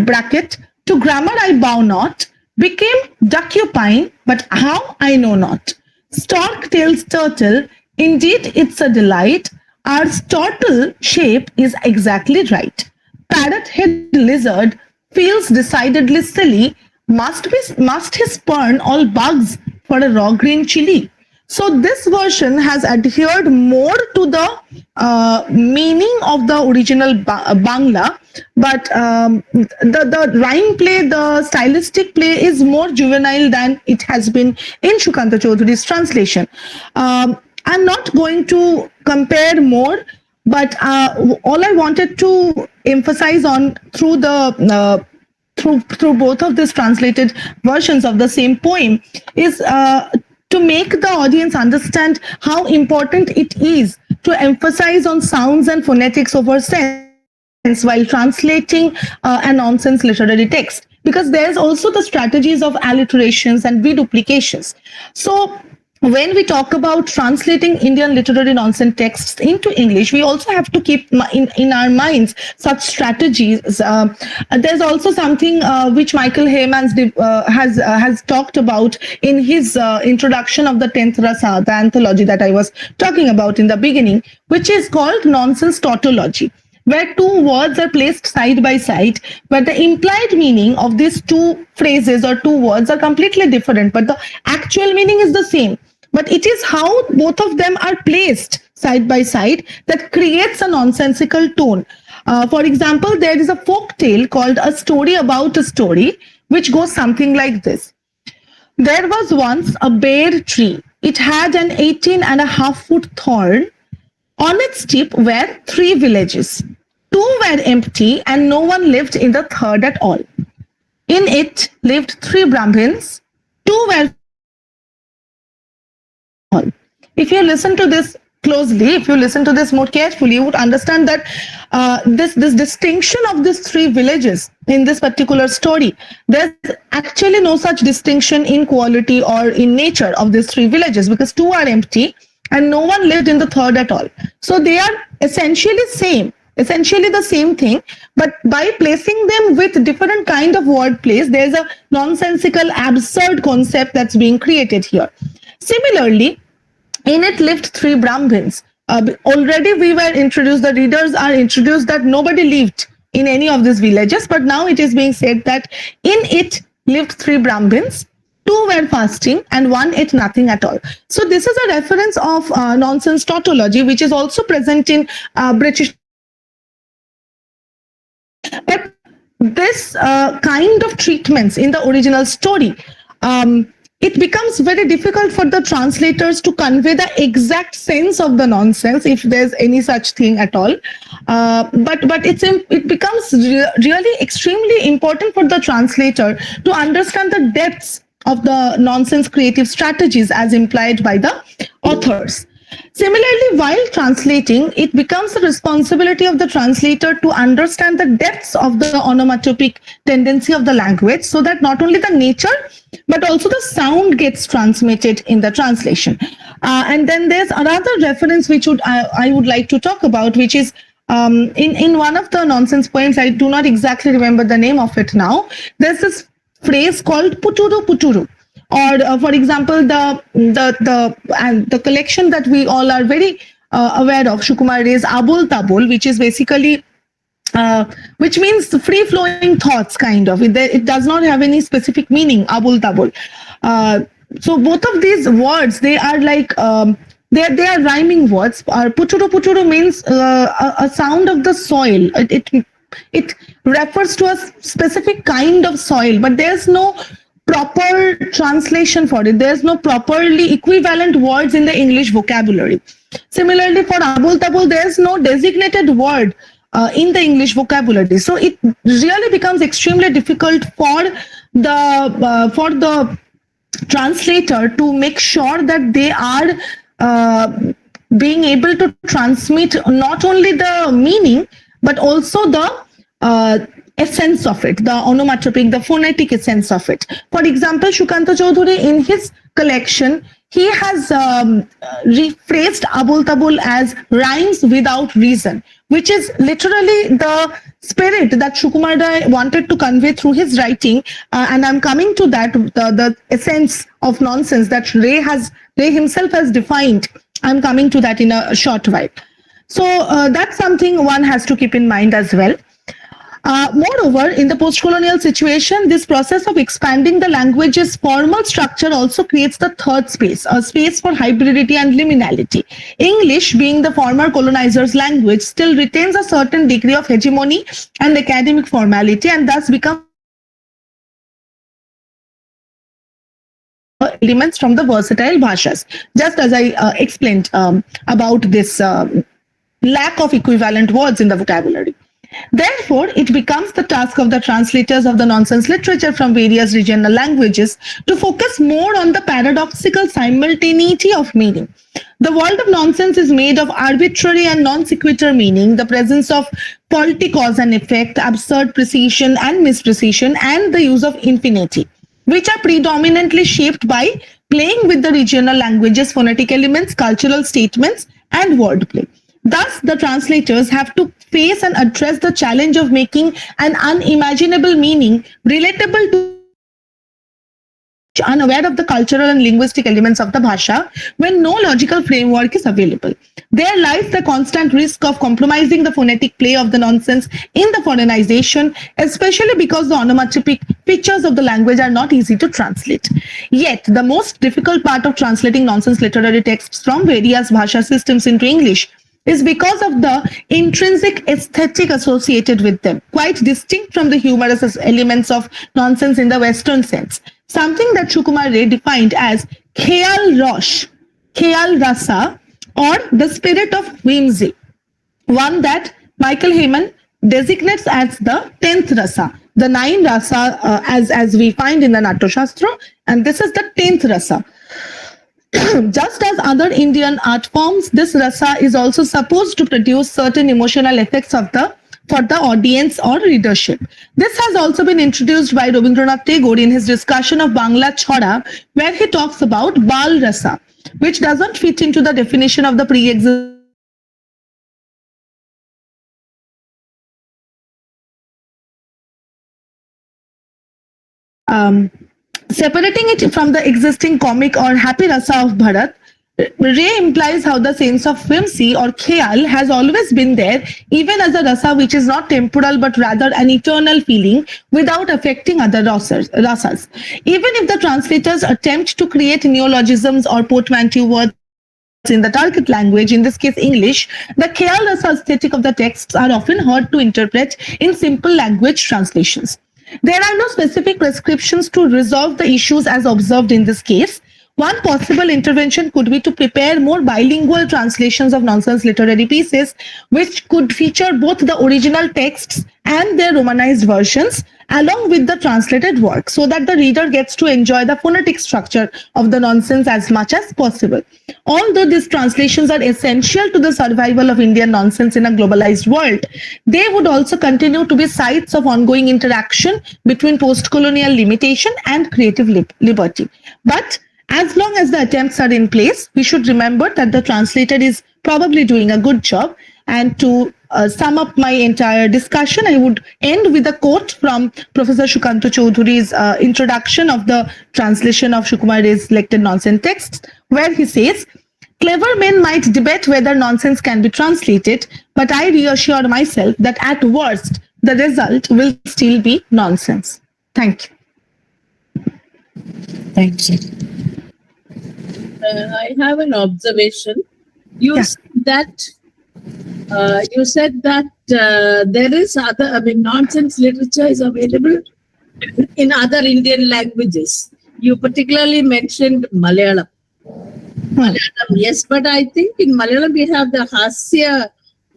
bracket, to grammar I bow not, became duckupine, but how I know not. Stork tails turtle, indeed it's a delight, our stortle shape is exactly right. Parrot head lizard feels decidedly silly, must he spurn all bugs for a raw green chili." So this version has adhered more to the meaning of the original Bangla, but the rhyme play, the stylistic play is more juvenile than it has been in Shukanto Chaudhuri's translation. I'm not going to compare more, but all I wanted to emphasize on through both of these translated versions of the same poem is to make the audience understand how important it is to emphasize on sounds and phonetics over sense while translating a nonsense literary text, because there's also the strategies of alliterations and reduplications. So when we talk about translating Indian literary nonsense texts into English, we also have to keep in our minds such strategies. There's also something which Michael Heyman has talked about in his introduction of the 10th Rasa, the anthology that I was talking about in the beginning, which is called nonsense tautology, where two words are placed side by side, but the implied meaning of these two phrases or two words are completely different, but the actual meaning is the same. But it is how both of them are placed side by side that creates a nonsensical tone. For example, there is a folk tale called A Story About a Story, which goes something like this. There was once a bare tree. It had an 18.5-foot thorn. On its tip were 3 villages. 2 were empty and no one lived in the third at all. In it lived 3 Brahmins. 2 were. If you listen to this closely, if you listen to this more carefully, you would understand that this distinction of these 3 villages in this particular story, there's actually no such distinction in quality or in nature of these 3 villages, because 2 are empty and no one lived in the third at all. So they are essentially the same thing, but by placing them with different kind of word plays, there's a nonsensical, absurd concept that's being created here. Similarly, in it lived 3 Brahmins. Already we were introduced, the readers are introduced that nobody lived in any of these villages, but now it is being said that in it lived 3 Brahmins, 2 were fasting and 1 ate nothing at all. So this is a reference of nonsense tautology, which is also present in British. But this kind of treatments in the original story, it becomes very difficult for the translators to convey the exact sense of the nonsense, if there's any such thing at all. But it becomes really extremely important for the translator to understand the depths of the nonsense creative strategies as implied by the authors. Similarly, while translating, it becomes the responsibility of the translator to understand the depths of the onomatopoeic tendency of the language, so that not only the nature, but also the sound gets transmitted in the translation. And then there's another reference which I would like to talk about, which is in one of the nonsense poems. I do not exactly remember the name of it now. There's this phrase called puturu puturu. Or, for example, the collection that we all are very aware of, Shukumar Ray's Abul Tabul, which is basically, which means free-flowing thoughts, kind of. It does not have any specific meaning, Abul Tabul. So both of these words, they are like, they are rhyming words. Puturu puturu means a sound of the soil. It refers to a specific kind of soil, but there's no proper translation for it. There's no properly equivalent words in the English vocabulary. Similarly, for Abul Tabul, there's no designated word in the English vocabulary. So it really becomes extremely difficult for the translator to make sure that they are being able to transmit not only the meaning, but also the essence of it, the onomatopoeic, the phonetic essence of it. For example, Shukanta Chaudhuri, in his collection, he has rephrased Abul Tabul as rhymes without reason, which is literally the spirit that Shukumar Ray wanted to convey through his writing. And I'm coming to that, the essence of nonsense that Ray himself has defined. I'm coming to that in a short while. So that's something one has to keep in mind as well. Moreover, in the post-colonial situation, this process of expanding the language's formal structure also creates the third space, a space for hybridity and liminality. English, being the former colonizers' language, still retains a certain degree of hegemony and academic formality, and thus becomes elements from the versatile bhashas, just as I explained about this lack of equivalent words in the vocabulary. Therefore, it becomes the task of the translators of the nonsense literature from various regional languages to focus more on the paradoxical simultaneity of meaning. The world of nonsense is made of arbitrary and non sequitur meaning, the presence of faulty cause and effect, absurd precision and misprecision, and the use of infinity, which are predominantly shaped by playing with the regional languages, phonetic elements, cultural statements, and wordplay. Thus, the translators have to face and address the challenge of making an unimaginable meaning relatable to unaware of the cultural and linguistic elements of the Bhasha when no logical framework is available. There lies the constant risk of compromising the phonetic play of the nonsense in the foreignization, especially because the onomatopoeic features of the language are not easy to translate. Yet, the most difficult part of translating nonsense literary texts from various Bhasha systems into English is because of the intrinsic aesthetic associated with them, quite distinct from the humorous elements of nonsense in the Western sense. Something that Sukumar Ray defined as Khayal Rosh, Khayal Rasa, or the spirit of whimsy, one that Michael Heyman designates as the 10th Rasa, the 9 Rasa as we find in the Natya Shastra, and this is the 10th Rasa. Just as other Indian art forms, this rasa is also supposed to produce certain emotional effects for the audience or readership. This has also been introduced by Rabindranath Tagore in his discussion of Bangla Chhara, where he talks about Bal Rasa, which doesn't fit into the definition of the pre-existing separating it from the existing comic or happy rasa of Bharat. Ray implies how the sense of whimsy or khayal has always been there, even as a rasa which is not temporal but rather an eternal feeling without affecting other rasas. Even if the translators attempt to create neologisms or portmanteau words in the target language, in this case English, the khayal rasa aesthetic of the texts are often hard to interpret in simple language translations. There are no specific prescriptions to resolve the issues as observed in this case. One possible intervention could be to prepare more bilingual translations of nonsense literary pieces, which could feature both the original texts and their romanized versions, along with the translated work, so that the reader gets to enjoy the phonetic structure of the nonsense as much as possible. Although these translations are essential to the survival of Indian nonsense in a globalized world, they would also continue to be sites of ongoing interaction between post-colonial limitation and creative liberty. But as long as the attempts are in place, we should remember that the translator is probably doing a good job. And to sum up my entire discussion, I would end with a quote from Professor Shukanta Chaudhury's introduction of the translation of Sukumar Ray's selected nonsense texts, where he says, "Clever men might debate whether nonsense can be translated, but I reassure myself that at worst, the result will still be nonsense." Thank you. Thank you. I have an observation. You said that there is nonsense literature is available in other Indian languages. You particularly mentioned Malayalam. Malayalam, yes, but I think in Malayalam we have the Hasya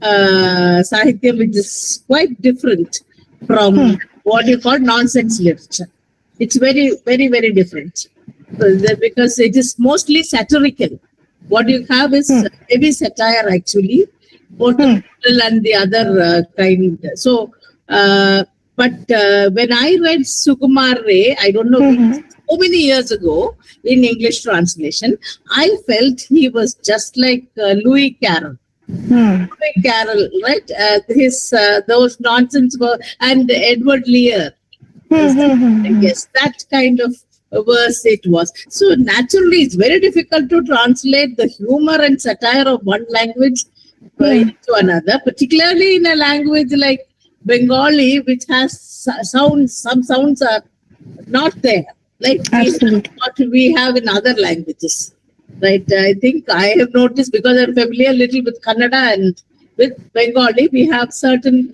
Sahityam, which is quite different from what you call nonsense literature. It's very, very, very different. Because it is mostly satirical. What you have is heavy satire, actually, both the middle and the other kind. So, but when I read Sukumar Ray, I don't know, so many years ago in English translation, I felt he was just like Louis Carroll. Louis Carroll, right? Those nonsense were, and Edward Lear. Yes, that kind of verse it was. So naturally, it's very difficult to translate the humor and satire of one language into another, particularly in a language like Bengali, which has sounds. Some sounds are not there, like what we have in other languages. Right? I think I have noticed, because I'm familiar a little with Kannada and with Bengali, we have certain,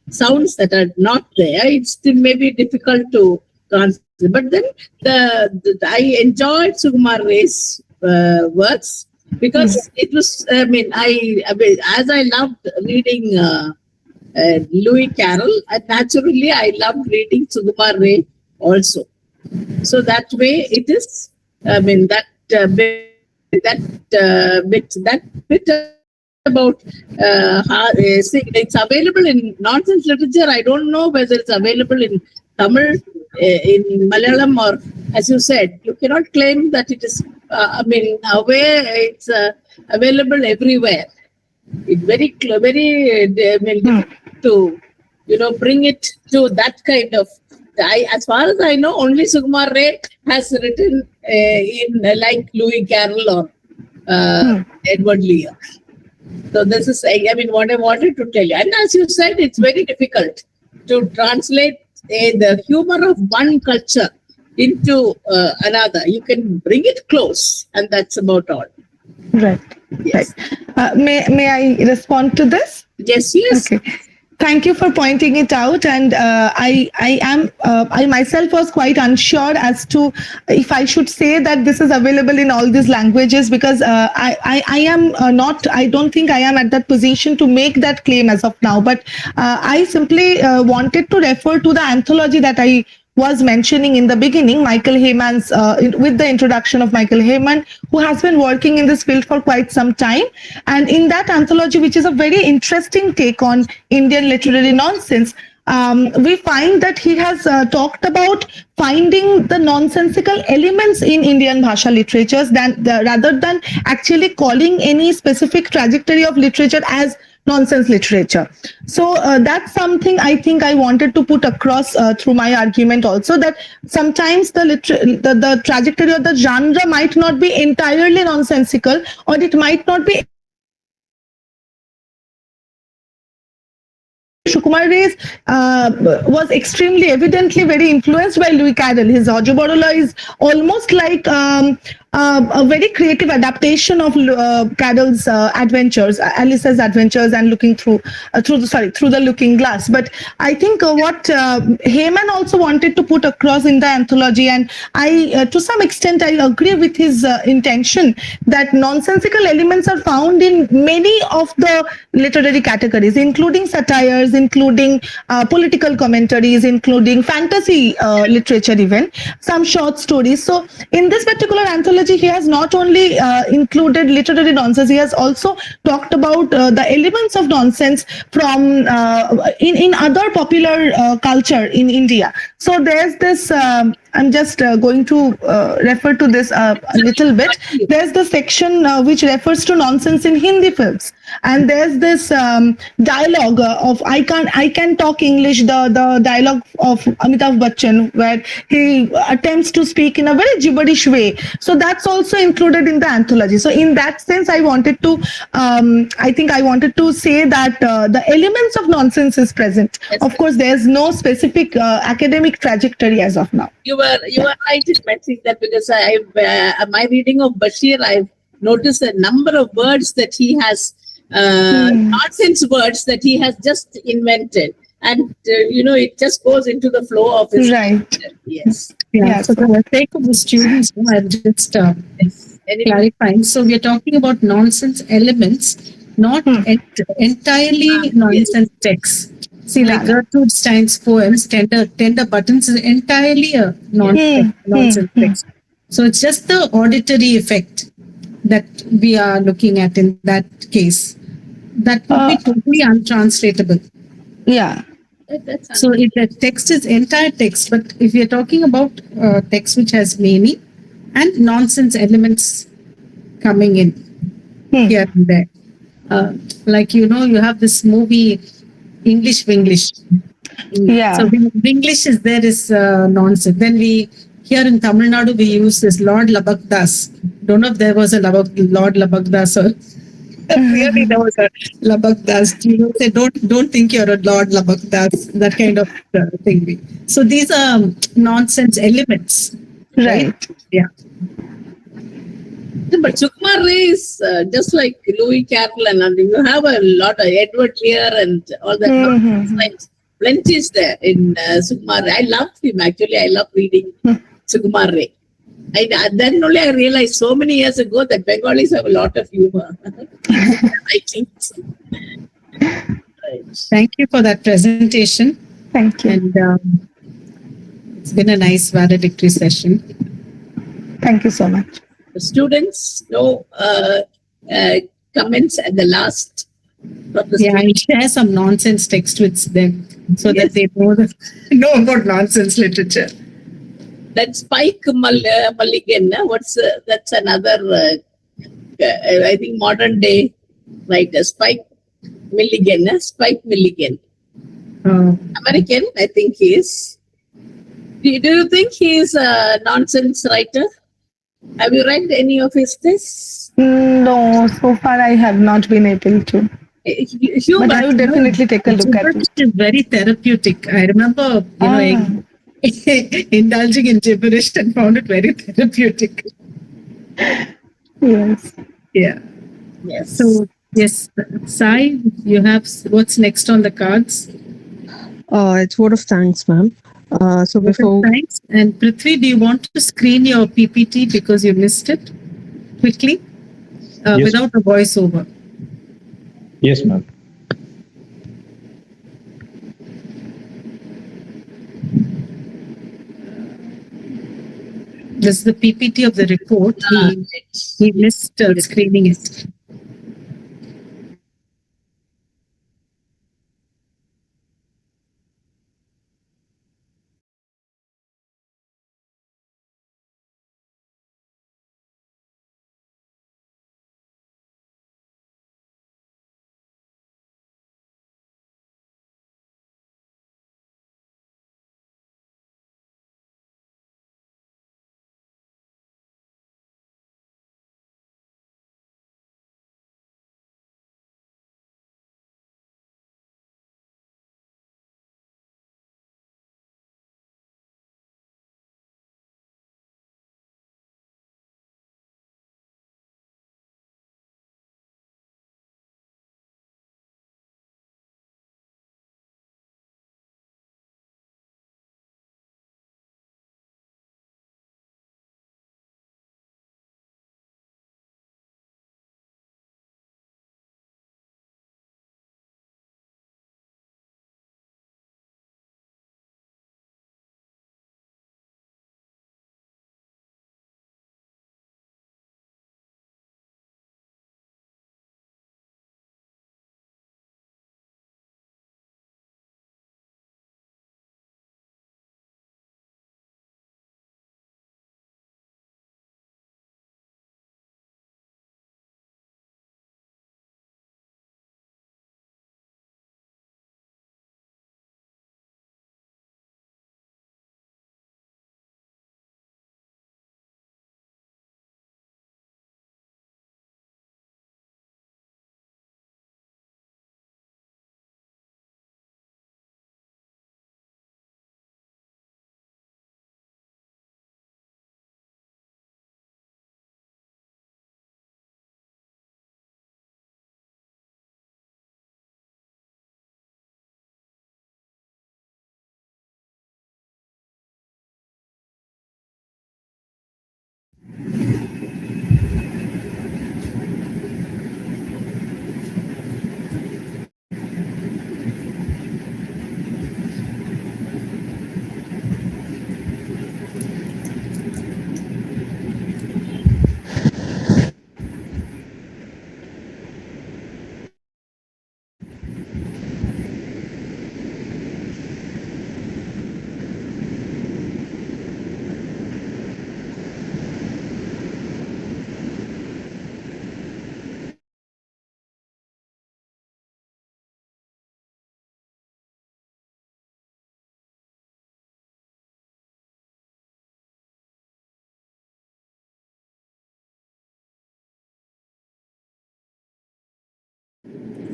sounds that are not there. It's still maybe difficult to translate. But then I enjoyed Sukumar Ray's works because it was, as I loved reading Louis Carroll, and naturally I loved reading Sukumar Ray also. So that way it is, that bit about it's available in nonsense literature. I don't know whether it's available in Tamil, in Malayalam, or as you said, you cannot claim that it is, it's available everywhere. It's very, difficult to, bring it to that kind of. As far as I know, only Sukumar Ray has written in like Louis Carroll or Edward Lear. So this is, what I wanted to tell you. And as you said, it's very difficult to translate the humor of one culture into another. You can bring it close, and that's about all. Right. Yes. Right. May I respond to this? Yes. Okay. Thank you for pointing it out, and I myself was quite unsure as to if I should say that this is available in all these languages, because I am not. I don't think I am at that position to make that claim as of now. But I simply wanted to refer to the anthology that I was mentioning in the beginning, Michael Heyman's, with the introduction of Michael Heyman, who has been working in this field for quite some time. And in that anthology, which is a very interesting take on Indian literary nonsense, we find that he has talked about finding the nonsensical elements in Indian Bhasha literatures rather than actually calling any specific trajectory of literature as nonsense literature. So that's something I think I wanted to put across through my argument also, that sometimes the trajectory of the genre might not be entirely nonsensical, or it might not be. Sukumar Ray was extremely evidently very influenced by Louis Carroll. His Ojoborola is almost like a very creative adaptation of Carroll's adventures, Alice's adventures, and looking through the Looking Glass. But I think what Heyman also wanted to put across in the anthology, and I, to some extent, I agree with his intention, that nonsensical elements are found in many of the literary categories, including satires, including political commentaries, including fantasy literature, even some short stories. So in this particular anthology, he has not only included literary nonsense, he has also talked about the elements of nonsense from in other popular culture in India. So there's this, I'm just going to refer to this a little bit. There's the section which refers to nonsense in Hindi films, and there's this dialogue of I can talk English, the dialogue of Amitabh Bachchan, where he attempts to speak in a very gibberish way. So that's also included in the anthology. So in that sense, I wanted to say that the elements of nonsense is present. Yes, of course, there's no specific academic trajectory as of now. You were right in mentioning that, because my reading of Bashir, I've noticed a number of words that he has, nonsense words that he has just invented. And, it just goes into the flow of his. Right. Yes. Yeah. So for the sake of the students, I'm just clarifying. So we are talking about nonsense elements, not entirely nonsense texts. See, like Gertrude Stein's poems, Tender Buttons, is entirely a nonsense text. So it's just the auditory effect that we are looking at in that case. That would be totally untranslatable. Yeah. So if the text is entire text, but if we are talking about text which has meaning and nonsense elements coming in here and there, like you have this movie English Winglish. Yeah. So Winglish is nonsense. Then here in Tamil Nadu we use this Lord Labak Das. Don't know if there was a Lord Labak Das or. Really, there was a Labak Das. Say don't think you're a Lord Labak Das, that kind of thing. So these are nonsense elements, right? Yeah. But Sukumar Ray is just like Louis Carroll, and you have a lot of Edward Lear and all that. Plenty is there in Sukumar Ray. I love him, actually. I love reading Sukumar Ray. Then only I realized so many years ago that Bengalis have a lot of humor. I think so. Right. Thank you for that presentation. Thank you. And it's been a nice valedictory session. Thank you so much. The students, no comments at the last. I'll share some nonsense text with them so that they know about nonsense literature. That Spike Mulligan, that's another, I think, modern day writer. Spike Milligan. American, I think he is. Do you think he is a nonsense writer? Have you read any of his tests? No, so far I have not been able to. Humor. But I would definitely take a look at it. Gibberish is very therapeutic. I remember, indulging in gibberish and found it very therapeutic. Yes. Yeah. Yes. So, yes, Sai, you have what's next on the cards? It's vote of thanks, ma'am. So before Thanks. And Prithvi, do you want to screen your PPT because you missed it quickly Yes. without a voiceover? Yes, ma'am. This is the PPT of the report. He missed screening it.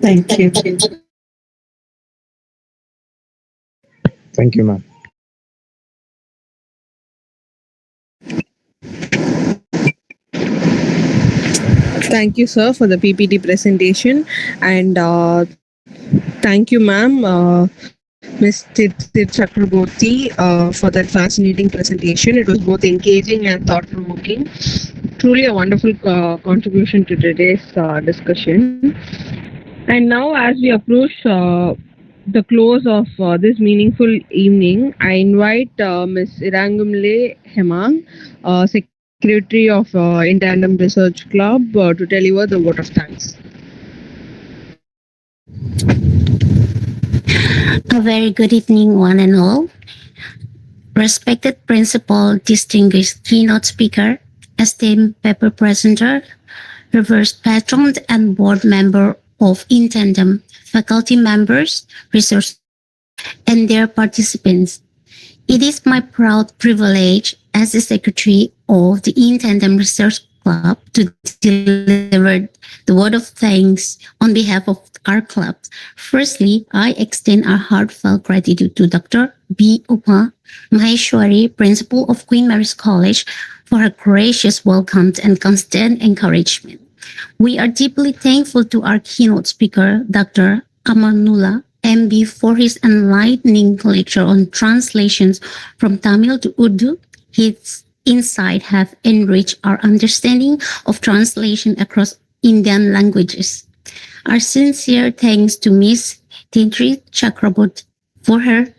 Thank you. Thank you, ma'am. thank you, sir, for the PPT presentation, and thank you, ma'am, Ms. Titir Chakraborty, for that fascinating presentation. It was both engaging and thought-provoking. Truly a wonderful contribution to today's discussion. And now, as we approach the close of this meaningful evening, I invite Ms. Irangumle Hemang, Secretary of In Tandem Research Club, to deliver the vote of thanks. A very good evening, one and all. Respected principal, distinguished keynote speaker, esteemed paper presenter, Rufus Patron and board member of In Tandem, faculty members, research and their participants. It is my proud privilege as the secretary of the In Tandem Research Club to deliver the word of thanks on behalf of our club. Firstly, I extend our heartfelt gratitude to Dr. B. Uma Maheswari, Principal of Queen Mary's College, for her gracious welcome and constant encouragement. We are deeply thankful to our keynote speaker, Dr. Amanulla M.B, for his enlightening lecture on translations from Tamil to Urdu. His insights have enriched our understanding of translation across Indian languages. Our sincere thanks to Ms. Titir Chakraborty for her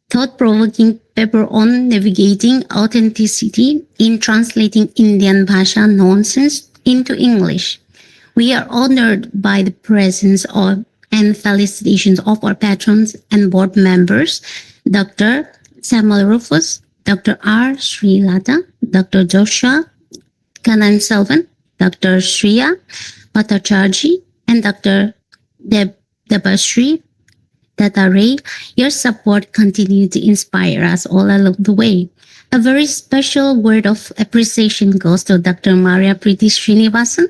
thought-provoking paper on navigating authenticity in translating Indian Bhasha nonsense into English. We are honored by the presence of and felicitations of our patrons and board members, Dr. Samuel Rufus, Dr. R. Srilata, Dr. Joshua Kanan Selvan, Dr. Shriya Bhattacharjee, and Dr. Debashri Datare. Your support continues to inspire us all along the way. A very special word of appreciation goes to Dr. Maria Preeti Srinivasan,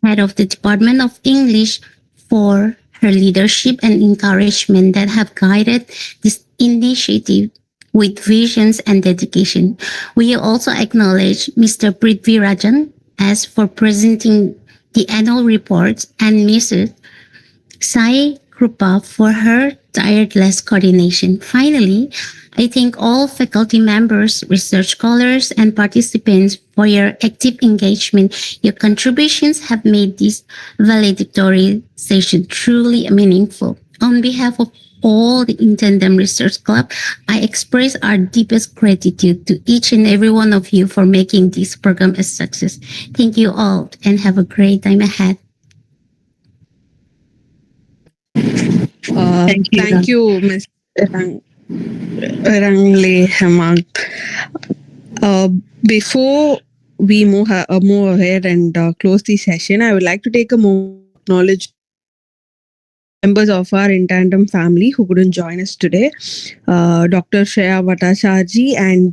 head of the Department of English, for her leadership and encouragement that have guided this initiative with visions and dedication. We also acknowledge Mr. Prithvi Rajan as for presenting the annual reports and Mrs. Sai Krupa for her tireless coordination. Finally, I thank all faculty members, research scholars, and participants for your active engagement. Your contributions have made this valedictory session truly meaningful. On behalf of all the In Tandem Research Club, I express our deepest gratitude to each and every one of you for making this program a success. Thank you all and have a great time ahead. Thank you, Ms. Rangle Hemant. Before we move ahead and close the session, I would like to take a moment to acknowledge members of our In Tandem family who couldn't join us today. Dr. Shreya Bhattacharjee and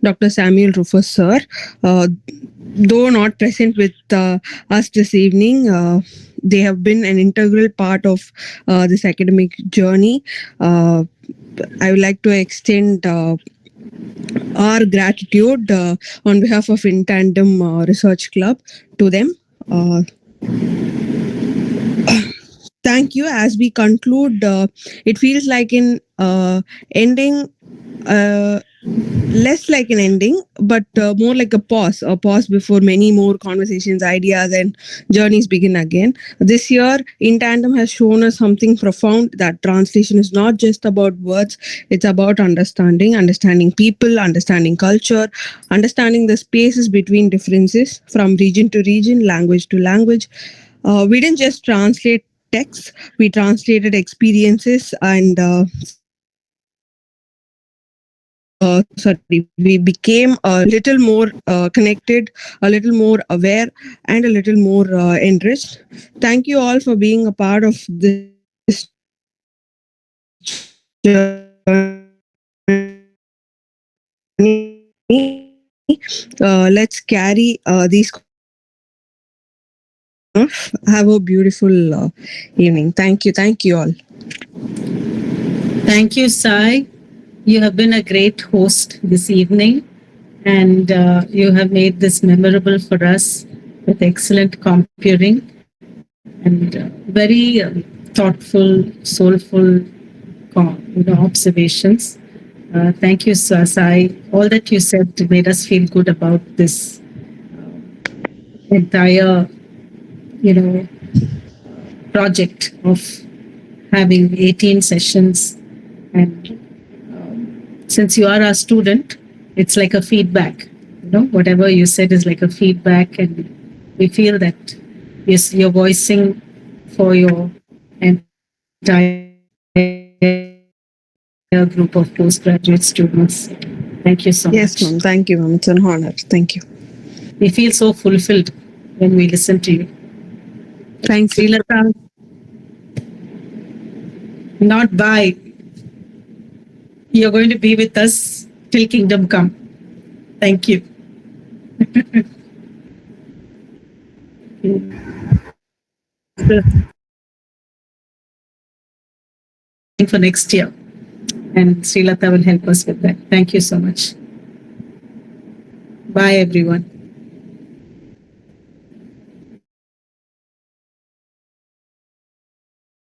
Dr. Samuel Rufus sir. Though not present with us this evening, they have been an integral part of this academic journey. I would like to extend our gratitude on behalf of In Tandem Research Club to them. Thank you. As we conclude, it feels like an ending, less like an ending, but more like a pause before many more conversations, ideas, and journeys begin again. This year, In Tandem has shown us something profound, that translation is not just about words, it's about understanding people, understanding culture, understanding the spaces between differences from region to region, language to language. We didn't just translate texts, we translated experiences and we became a little more connected, a little more aware, and a little more enriched. Thank you all for being a part of this journey. Let's carry these. Have a beautiful evening. Thank you all. Thank you, Sai. You have been a great host this evening, and you have made this memorable for us with excellent comparing and very thoughtful, soulful observations. Thank you, Sai. All that you said made us feel good about this entire, project of having 18 sessions. And since you are a student, it's like a feedback. Whatever you said is like a feedback, and we feel that you're voicing for your entire group of postgraduate students. Thank you so Yes, much. ma'am. Thank you, ma'am. It's an honor. Thank you. We feel so fulfilled when we listen to you. Thank you. Srilata, not bye. You're going to be with us till kingdom come. Thank you. For next year. And Srilata will help us with that. Thank you so much. Bye, everyone.